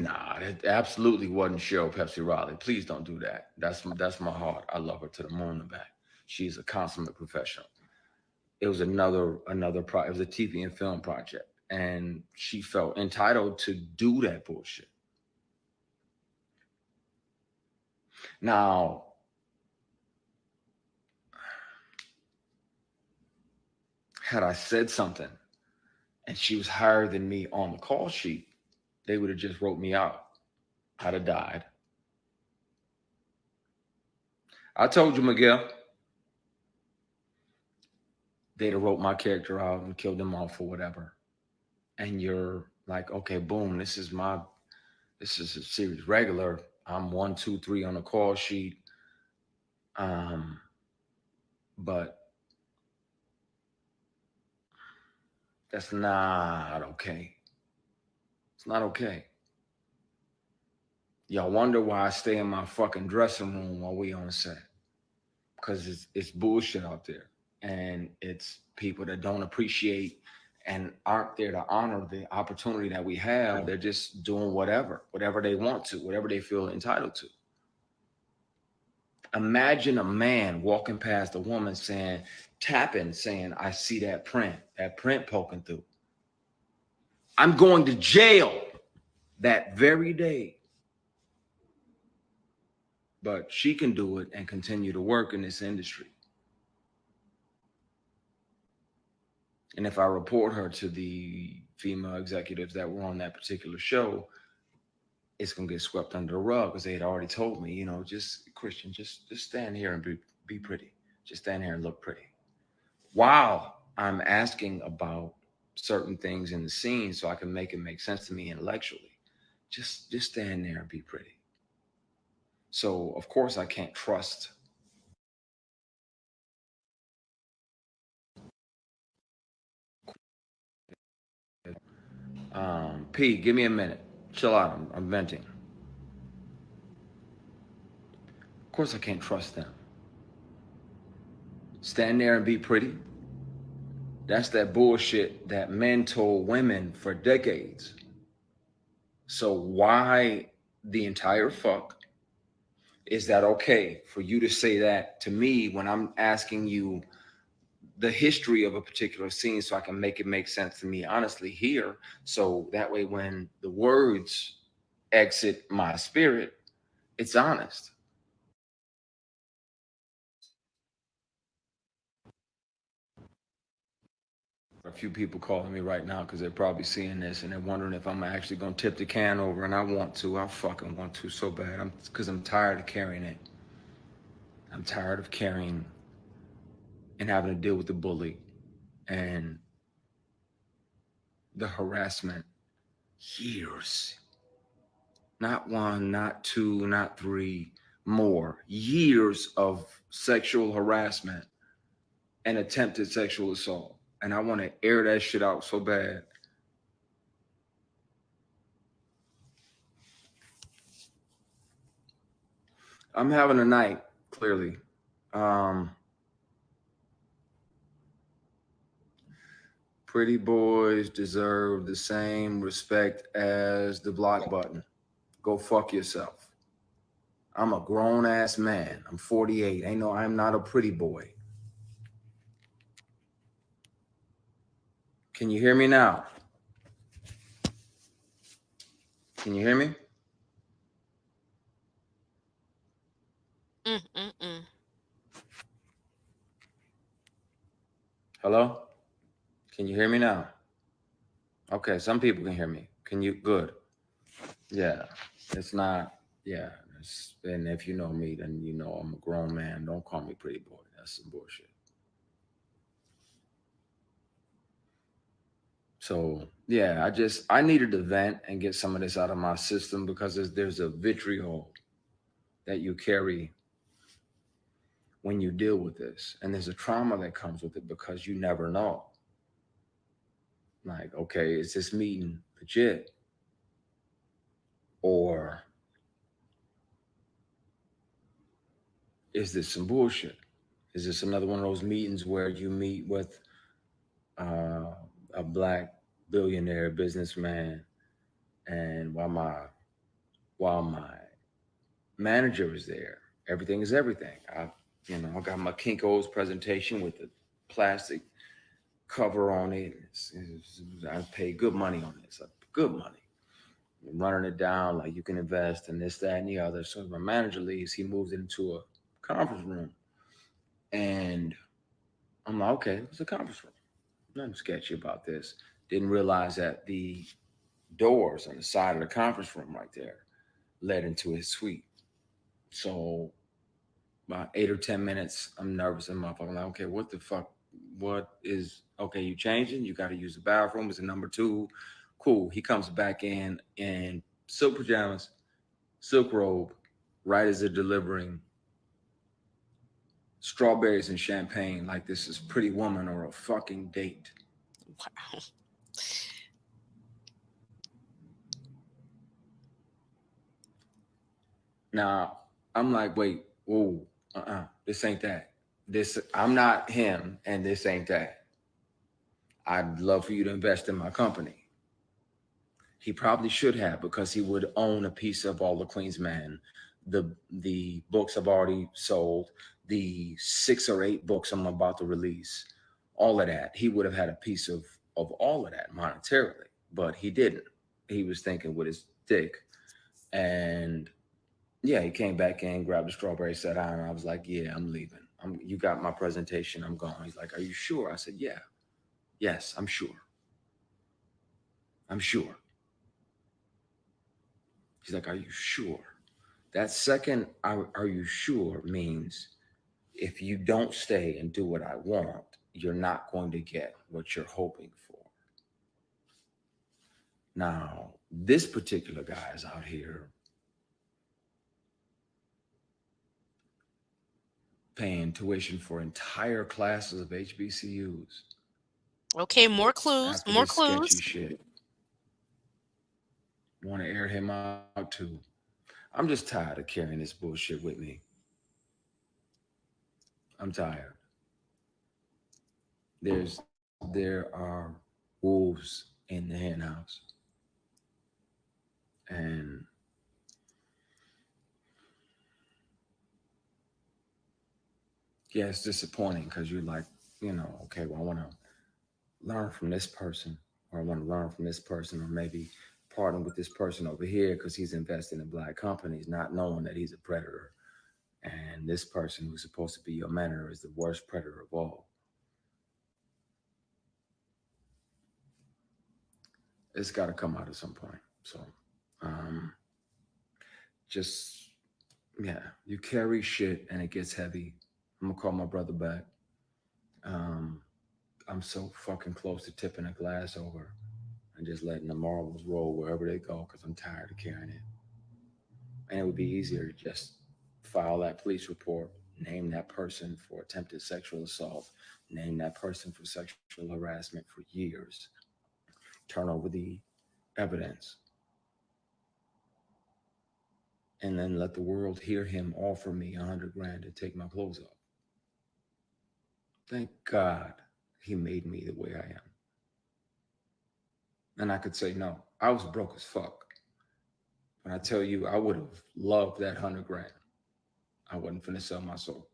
Nah, that absolutely wasn't Cheryl Pepsi Riley. Please don't do that. That's my heart. I love her to the moon and back. She's a consummate professional. It was another it was a TV and film project, and she felt entitled to do that bullshit. Now, had I said something and she was higher than me on the call sheet, they would have just wrote me out. I'd have died. I told you, Miguel. They'd have wrote my character out and killed them off or whatever. And you're like, okay, boom, this is a series regular. I'm 1, 2, 3 on the call sheet. But that's not okay. It's not okay. Y'all wonder why I stay in my fucking dressing room while we on set. Because it's bullshit out there. And it's people that don't appreciate and aren't there to honor the opportunity that we have. They're just doing whatever they want to, whatever they feel entitled to. Imagine a man walking past a woman tapping, saying, "I see that print poking through. I'm going to jail that very day." But she can do it and continue to work in this industry. And if I report her to the female executives that were on that particular show, it's going to get swept under the rug because they had already told me, just Christian, just stand here and be pretty. Just stand here and look pretty. While I'm asking about certain things in the scene so I can make it make sense to me intellectually, just stand there and be pretty. So, of course, I can't trust. P, give me a minute. Chill out. I'm venting. Of course, I can't trust them. Stand there and be pretty. That's that bullshit that men told women for decades. So why the entire fuck is that okay for you to say that to me when I'm asking you the history of a particular scene so I can make it make sense to me honestly here, so that way when the words exit my spirit, it's honest. A few people calling me right now because they're probably seeing this and they're wondering if I'm actually gonna tip the can over, and I want to. I fucking want to so bad. Because I'm tired of carrying it. I'm tired of carrying and having to deal with the bully and the harassment. Years. Not one, not two, not three, more. Years of sexual harassment and attempted sexual assault. And I want to air that shit out so bad. I'm having a night, clearly. Pretty boys deserve the same respect as the block button. Go fuck yourself. I'm a grown ass man. I'm 48. I'm not a pretty boy. Can you hear me now? Can you hear me? Hello? Can you hear me now? Okay, some people can hear me. Can you? Good. Yeah, it's not, yeah. And if you know me, then you know I'm a grown man. Don't call me pretty boy. That's some bullshit. So, yeah, I needed to vent and get some of this out of my system because there's a vitriol that you carry when you deal with this. And there's a trauma that comes with it because you never know. Like, okay, is this meeting legit? Or is this some bullshit? Is this another one of those meetings where you meet with a black billionaire businessman, and while my manager is there, everything is everything. I got my Kinko's presentation with the plastic cover on it. I paid good money on this, good money. I'm running it down like you can invest in this, that, and the other. So my manager leaves, he moves into a conference room, and I'm like, okay, it's a conference room. Nothing sketchy about this. Didn't realize that the doors on the side of the conference room right there led into his suite. So about 8 or 10 minutes, I'm nervous and I'm like, okay, what the fuck? Okay, you changing? You got to use the bathroom. It's a number 2. Cool. He comes back in silk pajamas, silk robe, right as they're delivering strawberries and champagne like this is Pretty Woman or a fucking date. Wow. Now, I'm like, wait, whoa, this ain't that. I'm not him, and this ain't that. I'd love for you to invest in my company. He probably should have, because he would own a piece of All the Queen's Men. The books I've already sold, the 6 or 8 books I'm about to release, all of that. He would have had a piece of all of that monetarily, but he didn't. He was thinking with his dick. And yeah, he came back in, grabbed the strawberry, sat down, and I was like, yeah, I'm leaving. You got my presentation, I'm gone. He's like, are you sure? I said, yeah. Yes, I'm sure. I'm sure. He's like, are you sure? That second, are you sure, means if you don't stay and do what I want, you're not going to get what you're hoping for. Now, this particular guy is out here paying tuition for entire classes of HBCUs. Okay, more clues. After More this clues. sketchy shit. Want to air him out too. I'm just tired of carrying this bullshit with me. I'm tired. There are wolves in the hen house. And yeah, it's disappointing because you're like, okay, well, I want to learn from this person, or I want to learn from this person, or maybe partner with this person over here because he's investing in black companies, not knowing that he's a predator. And this person who's supposed to be your mentor is the worst predator of all. it's got to come out at some point. So, um, just yeah, you carry shit and it gets heavy. I'm gonna call my brother back. Um, I'm so fucking close to tipping a glass over and just letting the marbles roll wherever they go because I'm tired of carrying it. And it would be easier to just file that police report, name that person for attempted sexual assault, name that person for sexual harassment for years, turn over the evidence, and then let the world hear him offer me 100 grand to take my clothes off. Thank God he made me the way I am. And I could say, no, I was broke as fuck. But I tell you, I would have loved that 100 grand. I wasn't finna sell my soul.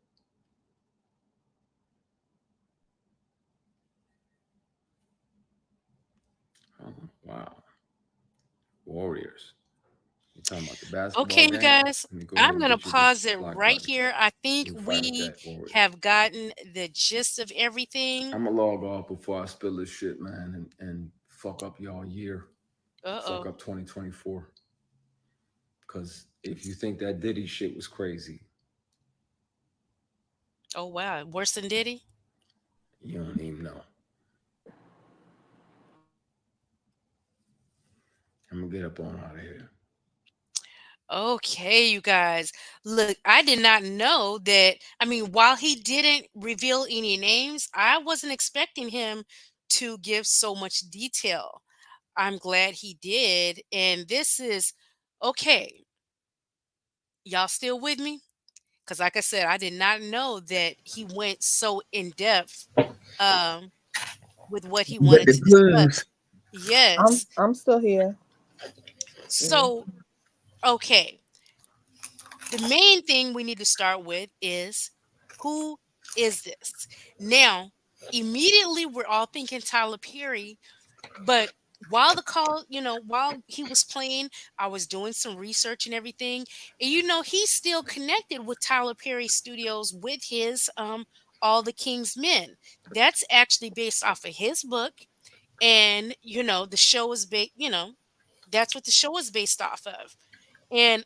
Oh, wow. Warriors. You talking about the basketball Okay, you game? guys, Let me go ahead I'm and going to get you this pause it like right button. here. I think You fighter we jet warrior. have gotten the gist of everything. I'm gonna log off before I spill this shit, man, and fuck up y'all year. Fuck Uh-oh. up 2024. Cause if you think that Diddy shit was crazy, Oh, wow. Worse than Diddy? you don't even know. I'm gonna get up on out of here. Okay, you guys. Look, I did not know that. I mean, while he didn't reveal any names, I wasn't expecting him to give so much detail. I'm glad he did. And this is okay. Y'all still with me? Because, like I said, I did not know that he went so in depth um, with what he With wanted the to discuss. clues. Yes. I'm still here. Mhm. So, okay. The main thing we need to start with is who is this? Now, immediately we're all thinking Tyler Perry, but while the call, while he was playing, I was doing some research and everything. And he's still connected with Tyler Perry Studios with his All the King's Men. That's actually based off of his book. And the show is that's what the show is based off of. And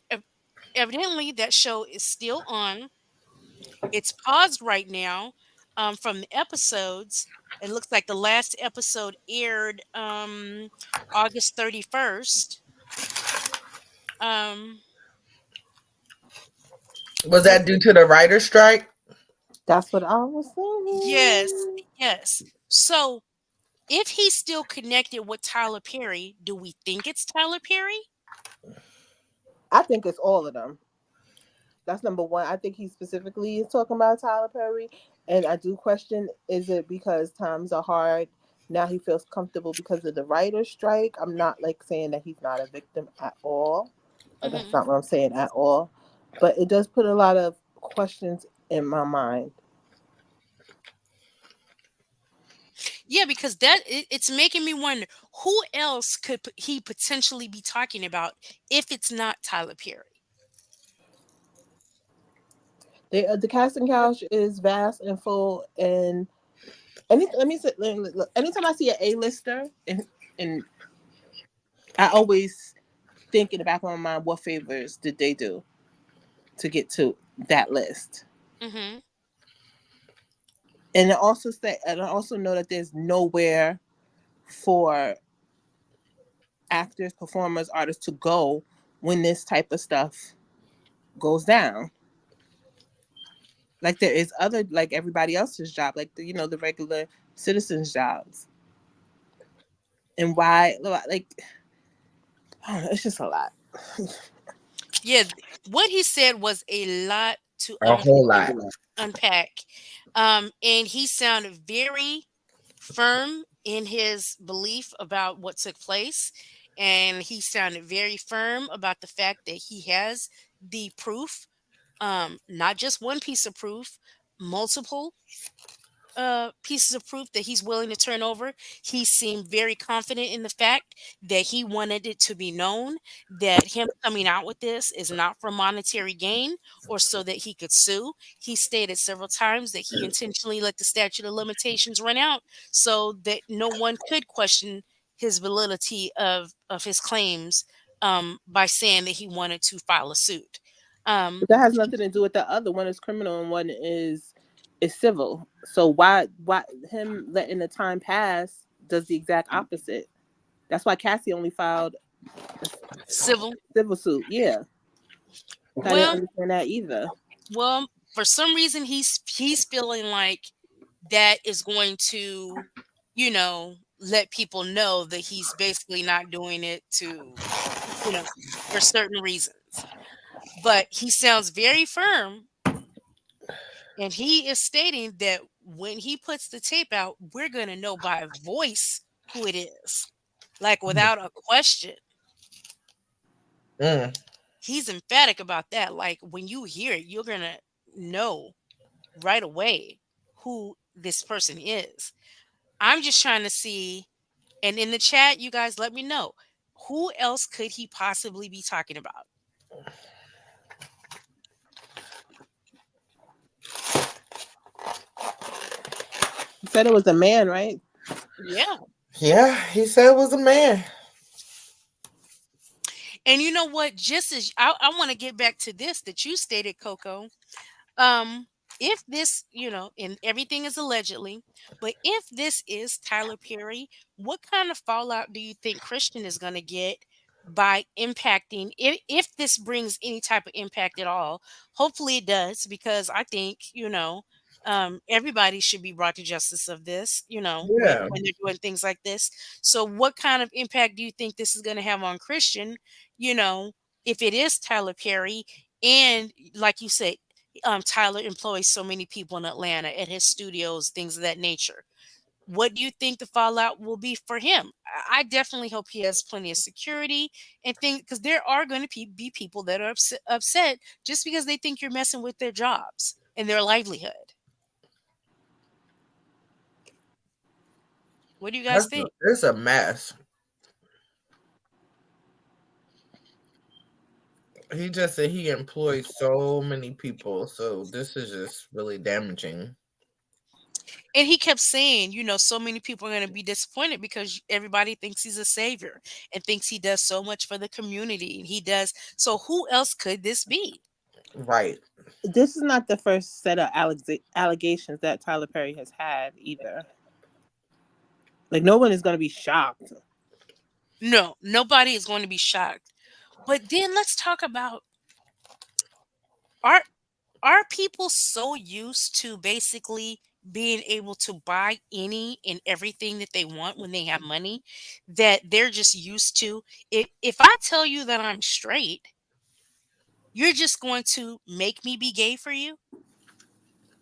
evidently that show is still on. It's paused right now from the episodes. It looks like the last episode aired August 31st. Um, Was with that due to the writer strike? That's what I was yes, saying. yes. So if he's still connected with Tyler Perry, do we think it's Tyler Perry? I think it's all of them. That's number one. I think he specifically is talking about Tyler Perry. And I do question, is it because times are hard? Now he feels comfortable because of the writer's strike. I'm not like saying that he's not a victim at all. That's Hmm. not what I'm saying at all. But it does put a lot of questions in my mind. Yeah, because it's making me wonder who else could he potentially be talking about if it's not Tyler Perry. The casting couch is vast and full, and let me say, look, anytime I see an A-lister, and I always think in the back of my mind, what favors did they do to get to that list? Hmm. And I also know that there's nowhere for actors, performers, artists to go when this type of stuff goes down. Like there is other, like everybody else's job, like the regular citizens' jobs. And why, like, I don't know, it's just a lot. Yeah, what he said was a lot to A whole lot. unpack. And he sounded very firm in his belief about what took place. And he sounded very firm about the fact that he has the proof, not just one piece of proof, multiple pieces of proof that he's willing to turn over. He seemed very confident in the fact that he wanted it to be known that him coming out with this is not for monetary gain or so that he could sue. He stated several times that he intentionally let the statute of limitations run out so that no one could question his validity of his claims by saying that he wanted to file a suit. But that has nothing to do with the other. One is criminal and one is civil. So why him letting the time pass does the exact opposite? That's why Cassie only filed Civil. civil suit. Yeah, I didn't Well, understand that either. well, for some reason he's feeling like that is going to, let people know that he's basically not doing it to, for certain reasons. But he sounds very firm, and he is stating that when he puts the tape out, we're going to know by voice who it is, like without a question. Mm. He's emphatic about that. Like when you hear it, you're going to know right away who this person is. I'm just trying to see, and in the chat, you guys let me know, who else could he possibly be talking about? He said it was a man, right? Yeah. Yeah, he said it was a man. And you know what? Just as I want to get back to this that you stated, Coco. If this, and everything is allegedly, but if this is Tyler Perry, what kind of fallout do you think Christian is going to get by impacting, if this brings any type of impact at all? Hopefully it does, because I think, everybody should be brought to justice of this, Yeah. when they're doing things like this. So what kind of impact do you think this is going to have on Christian, if it is Tyler Perry? And like you said, Tyler employs so many people in Atlanta at his studios, things of that nature. What do you think the fallout will be for him? I definitely hope he has plenty of security and things, because there are going to be people that are upset just because they think you're messing with their jobs and their livelihood. What do you guys think? It's a mess. He just said he employs so many people, so this is just really damaging. And he kept saying, so many people are going to be disappointed because everybody thinks he's a savior and thinks he does so much for the community. And he does. So who else could this be? Right. This is not the first set of allegations that Tyler Perry has had either. Like, no one is going to be shocked. No, nobody is going to be shocked. But then let's talk about, are people so used to basically being able to buy any and everything that they want when they have money that they're just used to, if I tell you that I'm straight, you're just going to make me be gay for you?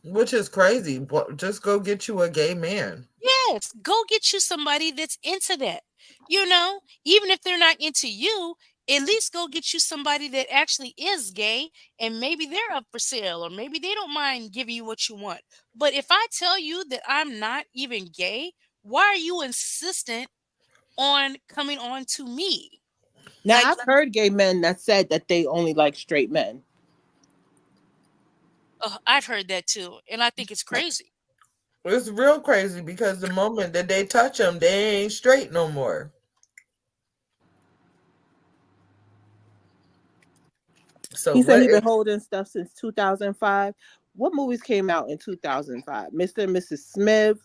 Which is crazy. Just go get you a gay man. Yes, go get you somebody that's into that. Even if they're not into you, at least go get you somebody that actually is gay, and maybe they're up for sale, or maybe they don't mind giving you what you want. But if I tell you that I'm not even gay, why are you insistent on coming on to me? Now, Like, I've heard gay men that said that they only like straight men. I've heard that too, and I think it's crazy. It's real crazy because the moment that they touch them, they ain't straight no more. So He said he's been holding stuff since 2005. What movies came out in 2005? Mr. and Mrs. Smith,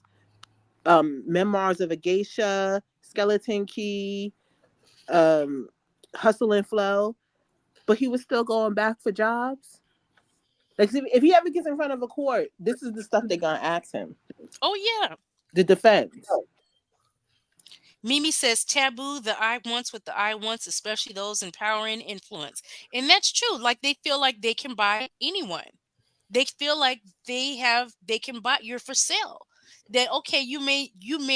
Memoirs of a Geisha, Skeleton Key, Hustle and Flow. But he was still going back for jobs. Like, if he ever gets in front of a court, this is the stuff they're gonna ask him. Oh yeah. The defense. Mimi says taboo the I wants with the I wants, especially those in power and influence. And that's true. Like, they feel like they can buy anyone. They feel like they can buy, you're for sale. That, okay, you may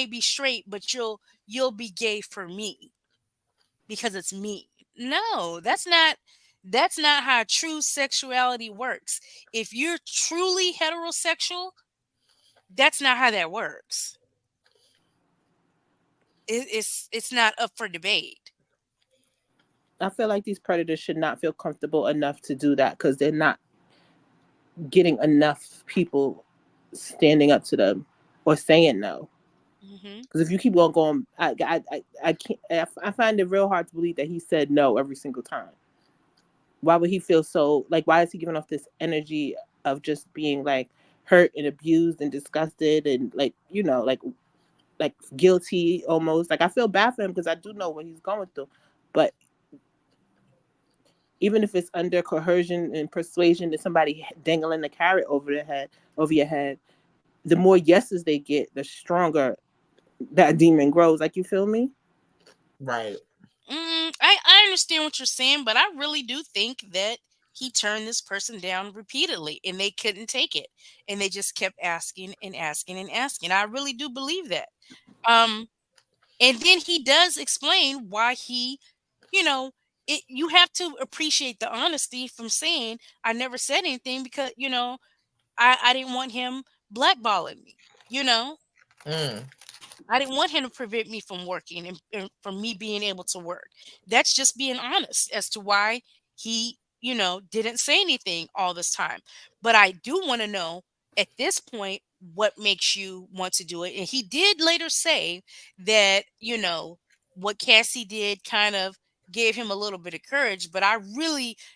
be straight, but you'll be gay for me because it's me. No, that's not how true sexuality works. If you're truly heterosexual, that's not how that works. It's not up for debate. I feel like these predators should not feel comfortable enough to do that because they're not getting enough people standing up to them or saying no. Hmm. Because if you keep on going, I can't. I find it real hard to believe that he said no every single time. Why would he feel so like? Why is he giving off this energy of just being like hurt and abused and disgusted and like like guilty almost? Like I feel bad for him because I do know what he's going through, but even if it's under coercion and persuasion that somebody dangling the carrot over your head, the more yeses they get, the stronger that demon grows. Like you feel me? Right. I understand what you're saying, but I really do think that he turned this person down repeatedly and they couldn't take it. And they just kept asking and asking and asking. I really do believe that. Um, and then he does explain why he, you know, you have to appreciate the honesty from saying, I never said anything because, I didn't want him blackballing me, you know? Mm. I didn't want him to prevent me from working and from me being able to work. That's just being honest as to why he, didn't say anything all this time. But I do want to know at this point what makes you want to do it. And he did later say that, what Cassie did kind of gave him a little bit of courage, but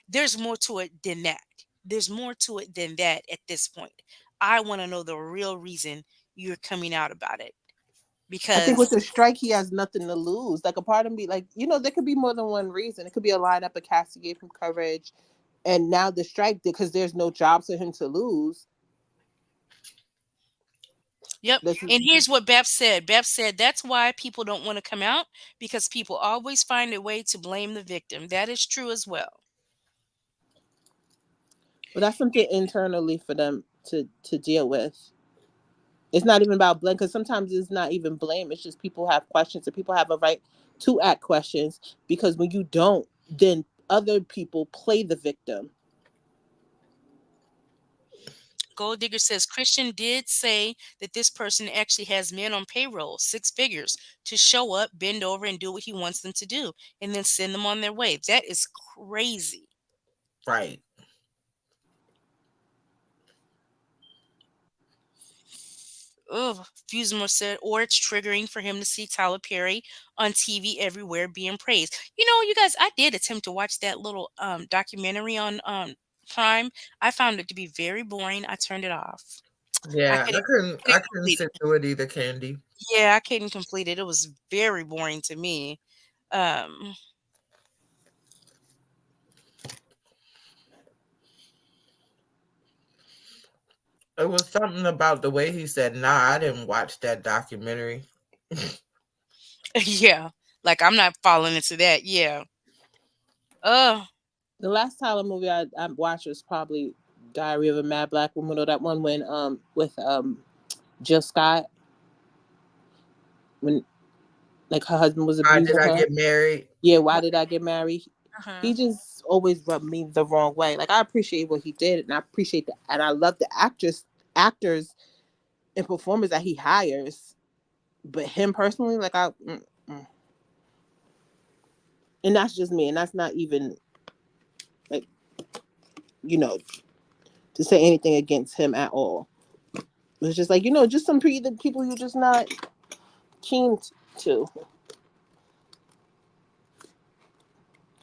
there's more to it than that. There's more to it than that at this point. I want to know the real reason you're coming out about it I think with because the strike, he has nothing to lose. Like a part of me, like there could be more than one reason. It could be a lineup of Cassie gave him courage, and now the strike because there's no jobs for him to lose. yep. This is And here's what Beth said. Beth said that's why people don't want to come out because people always find a way to blame the victim. That is true as well. But that's something internally for them to deal with. It's not even about blame because sometimes it's not even blame. It's just people have questions and people have a right to ask questions because when you don't, then other people play the victim. Gold Digger says Christian did say that this person actually has men on payroll, six figures, to show up, bend over, and do what he wants them to do, and then send them on their way. That is crazy. Right. Ugh, Fusemore said, or it's triggering for him to see Tyler Perry on TV everywhere being praised. You guys, I did attempt to watch that little documentary on Prime. I found it to be very boring. I turned it off. I Yeah, couldn't, I couldn't couldn't complete sit it. through it either, Candy. Yeah, I couldn't complete it. It was very boring to me. Um, It was something about the way he said, "Nah, I didn't watch that documentary." yeah, like I'm not falling into that. Yeah. Uh, The last Tyler movie I watched was probably Diary of a Mad Black Woman or that one when with Jill Scott when like her husband was Why did abusing I her. get married? Yeah, why did I get married? uh-huh. He just always rubbed me the wrong way. Like I appreciate what he did, and I appreciate that, and I love the actors, and performers that he hires. But him personally, like and that's just me, and that's not even like you know to say anything against him at all. It's just like just some people you're just not keen to.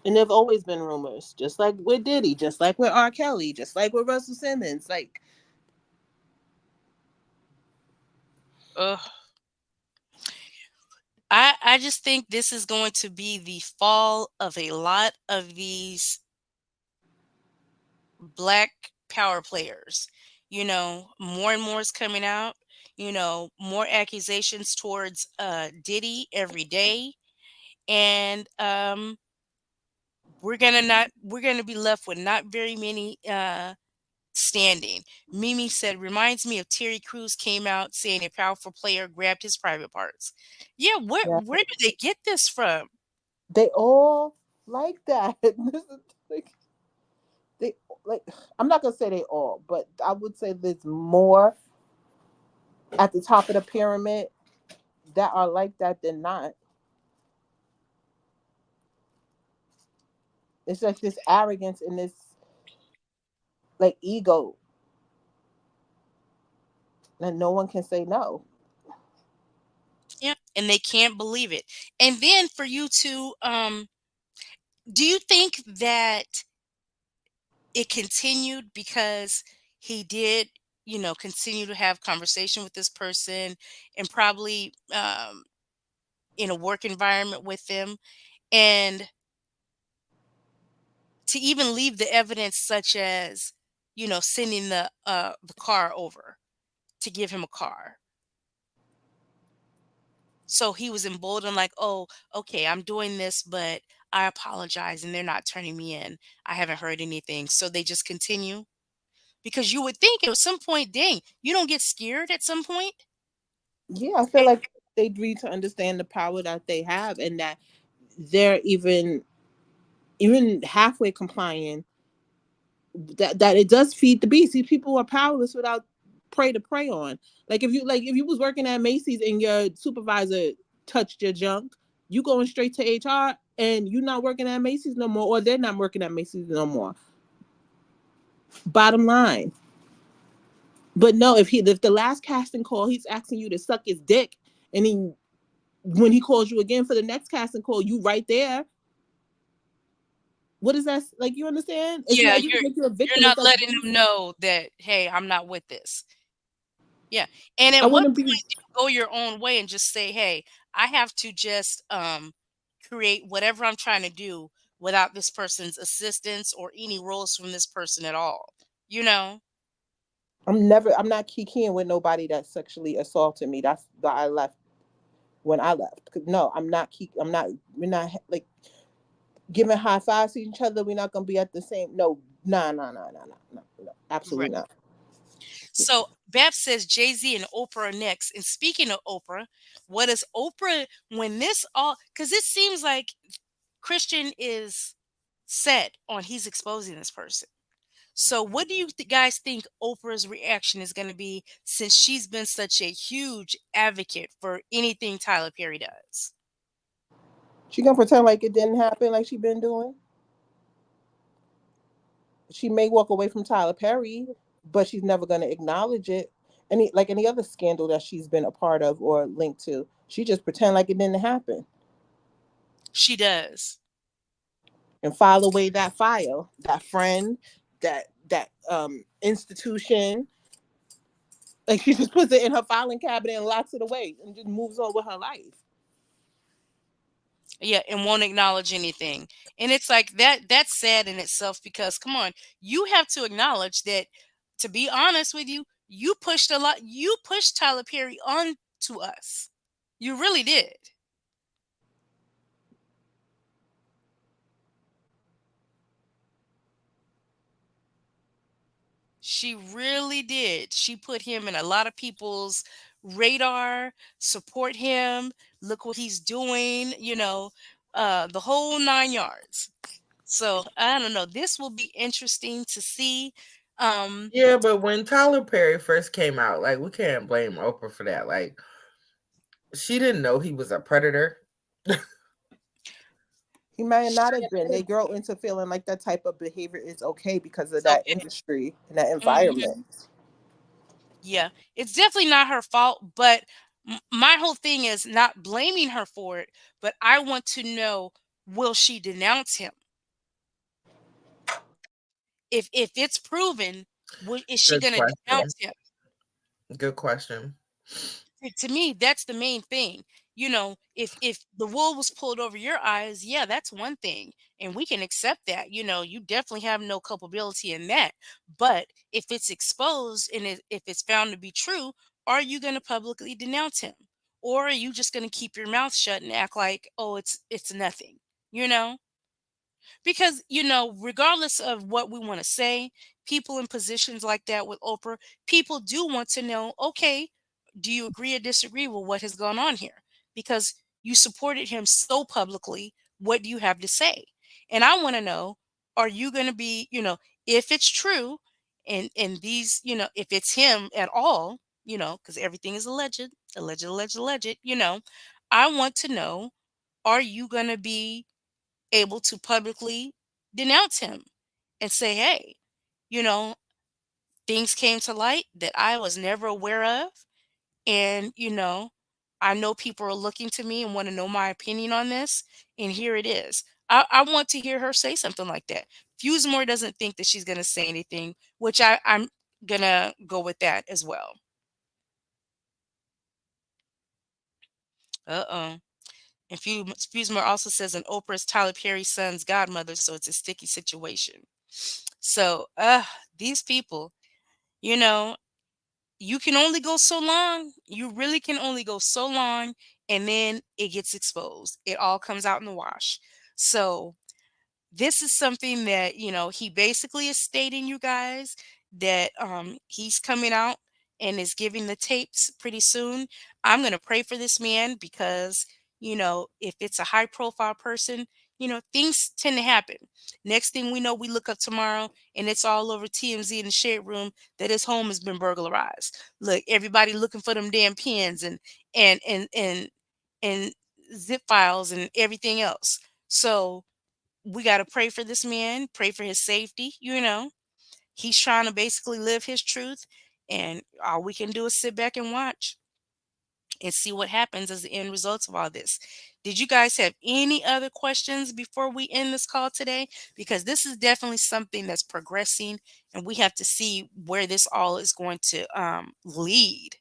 And there've always been rumors, just like with Diddy, just like with R. Kelly, just like with Russell Simmons. Like Ugh. I just think this is going to be the fall of a lot of these black power players. More and more is coming out. More accusations towards Diddy every day, and we're gonna be left with not very many standing. Mimi said, reminds me of Terry Crews came out saying a powerful player grabbed his private parts. Yeah, yeah, where did they get this from? they all like that. This is like they like I'm not gonna say they all, but I would say there's more at the top of the pyramid that are like that than not. It's like this arrogance and this like ego that no one can say no. and they can't believe it. And then for you to do you think that it continued because he did, continue to have conversation with this person, and probably in a work environment with them, and to even leave the evidence such as, sending the car over to give him a car. So he was emboldened, like, oh, okay, I'm doing this, but I apologize, and they're not turning me in. I haven't heard anything. So they just continue. Because you would think at some point, dang, you don't get scared at some point. Yeah, I feel like they need to understand the power that they have, and that they're even halfway complying. That it does feed the beast. These people are powerless without prey to prey on. Like if you was working at Macy's and your supervisor touched your junk, you going straight to HR, and you not working at Macy's no more, or they're not working at Macy's no more. Bottom line. But no, if the last casting call he's asking you to suck his dick, and then when he calls you again for the next casting call, you right there. What is that like? You understand? It's Yeah, not, it doesn't make you a you're victim. not It's like, letting them know that, hey, I'm not with this. Yeah. And I at what wouldn't point be. do you go your own way and just say, hey, I have to just create whatever I'm trying to do without this person's assistance or any roles from this person at all? You know? I'm not kikiing with nobody that sexually assaulted me. That's why I left when I left. No, I'm not, we're not like giving high fives to each other. We're not going to be at the same, no, nah, nah, nah, nah, nah, nah, no, Right. absolutely not. So Bab says Jay-Z and Oprah are next. And speaking of Oprah, what is Oprah when this all, because it seems like Christian is set on he's exposing this person. So what do you guys think Oprah's reaction is going to be, since she's been such a huge advocate for anything Tyler Perry does? She going to pretend like it didn't happen like she been doing. She may walk away from Tyler Perry, but she's never going to acknowledge it. Any other scandal that she's been a part of or linked to, she just pretend like it didn't happen She does. and file away that file, that friend, that institution. Like she just puts it in her filing cabinet and locks it away and just moves on with her life. Yeah, and won't acknowledge anything. And it's like that's sad in itself, because come on, you have to acknowledge that, to be honest with you, you pushed Tyler Perry on to us. You really did. She really did. She put him in a lot of people's radar, support him, look what he's doing, the whole nine yards. So I don't know. This will be interesting to see. Um, Yeah, but when Tyler Perry first came out, like, we can't blame Oprah for that. Like, she didn't know he was a predator. He may not have been. They grow into feeling like that type of behavior is okay because of it's that okay. industry and that Mhm. environment. Yeah, it's definitely not her fault, but my whole thing is not blaming her for it, but I want to know, will she denounce him? If it's proven, is she Good going to denounce question. him? Good question. To me, that's the main thing. If the wool was pulled over your eyes, yeah, that's one thing, and we can accept that. You definitely have no culpability in that. But if it's exposed, and if it's found to be true, are you going to publicly denounce him, or are you just going to keep your mouth shut and act like, oh, it's nothing? You know. Because, regardless of what we want to say, people in positions like that with Oprah, people do want to know, okay, do you agree or disagree with what has gone on here? Because you supported him so publicly. What do you have to say? And I want to know, are you going to be, if it's true, and these, if it's him at all, because everything is alleged, I want to know, are you going to be able to publicly denounce him and say, hey, you know, things came to light that I was never aware of. And, I know people are looking to me and want to know my opinion on this, and here it is. I want to hear her say something like that. Fusemore doesn't think that she's going to say anything, which I'm going to go with that as well. Uh-oh. And Fusemore also says, and Oprah is Tyler Perry's son's godmother, so it's a sticky situation. So, these people, you know, you can only go so long. You really can only go so long, and then it gets exposed. It all comes out in the wash. So, this is something that he basically is stating, you guys, that he's coming out and is giving the tapes pretty soon. I'm going to pray for this man because if it's a high profile person, things tend to happen. Next thing we know, we look up tomorrow and it's all over TMZ in the shade room that his home has been burglarized. Look, everybody looking for them damn pins and zip files and everything else. So we got to pray for this man, pray for his safety. He's trying to basically live his truth, and all we can do is sit back and watch and see what happens as the end results of all this. Did you guys have any other questions before we end this call today? Because this is definitely something that's progressing, and we have to see where this all is going to lead.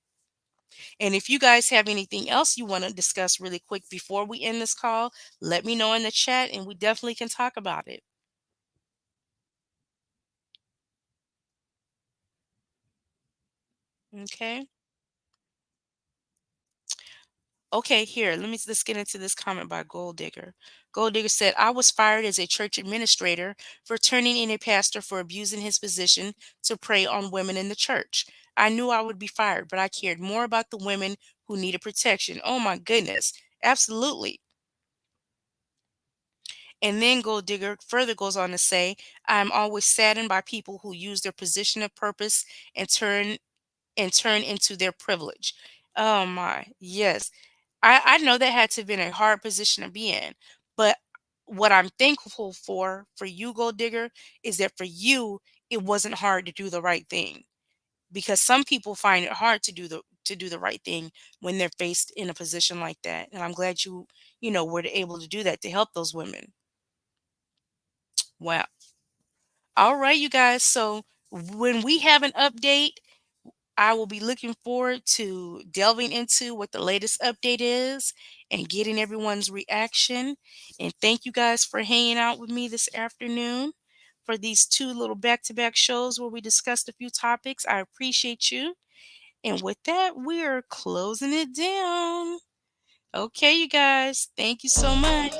And if you guys have anything else you want to discuss really quick before we end this call, let me know in the chat, and we definitely can talk about it. Okay. Okay, here, let's get into this comment by Gold Digger. Gold Digger said, I was fired as a church administrator for turning in a pastor for abusing his position to prey on women in the church. I knew I would be fired, but I cared more about the women who needed protection. Oh my goodness. Absolutely. And then Gold Digger further goes on to say, I'm always saddened by people who use their position of purpose and turn into their privilege. Oh my, yes. I know that had to have been a hard position to be in, but what I'm thankful for you, Gold Digger, is that for you, it wasn't hard to do the right thing. Because some people find it hard to do the right thing when they're faced in a position like that. And I'm glad you were able to do that to help those women. Wow. All right, you guys. So when we have an update, I will be looking forward to delving into what the latest update is and getting everyone's reaction. And thank you guys for hanging out with me this afternoon for these two little back to back shows where we discussed a few topics. I appreciate you. And with that, we are closing it down. Okay, you guys. Thank you so much.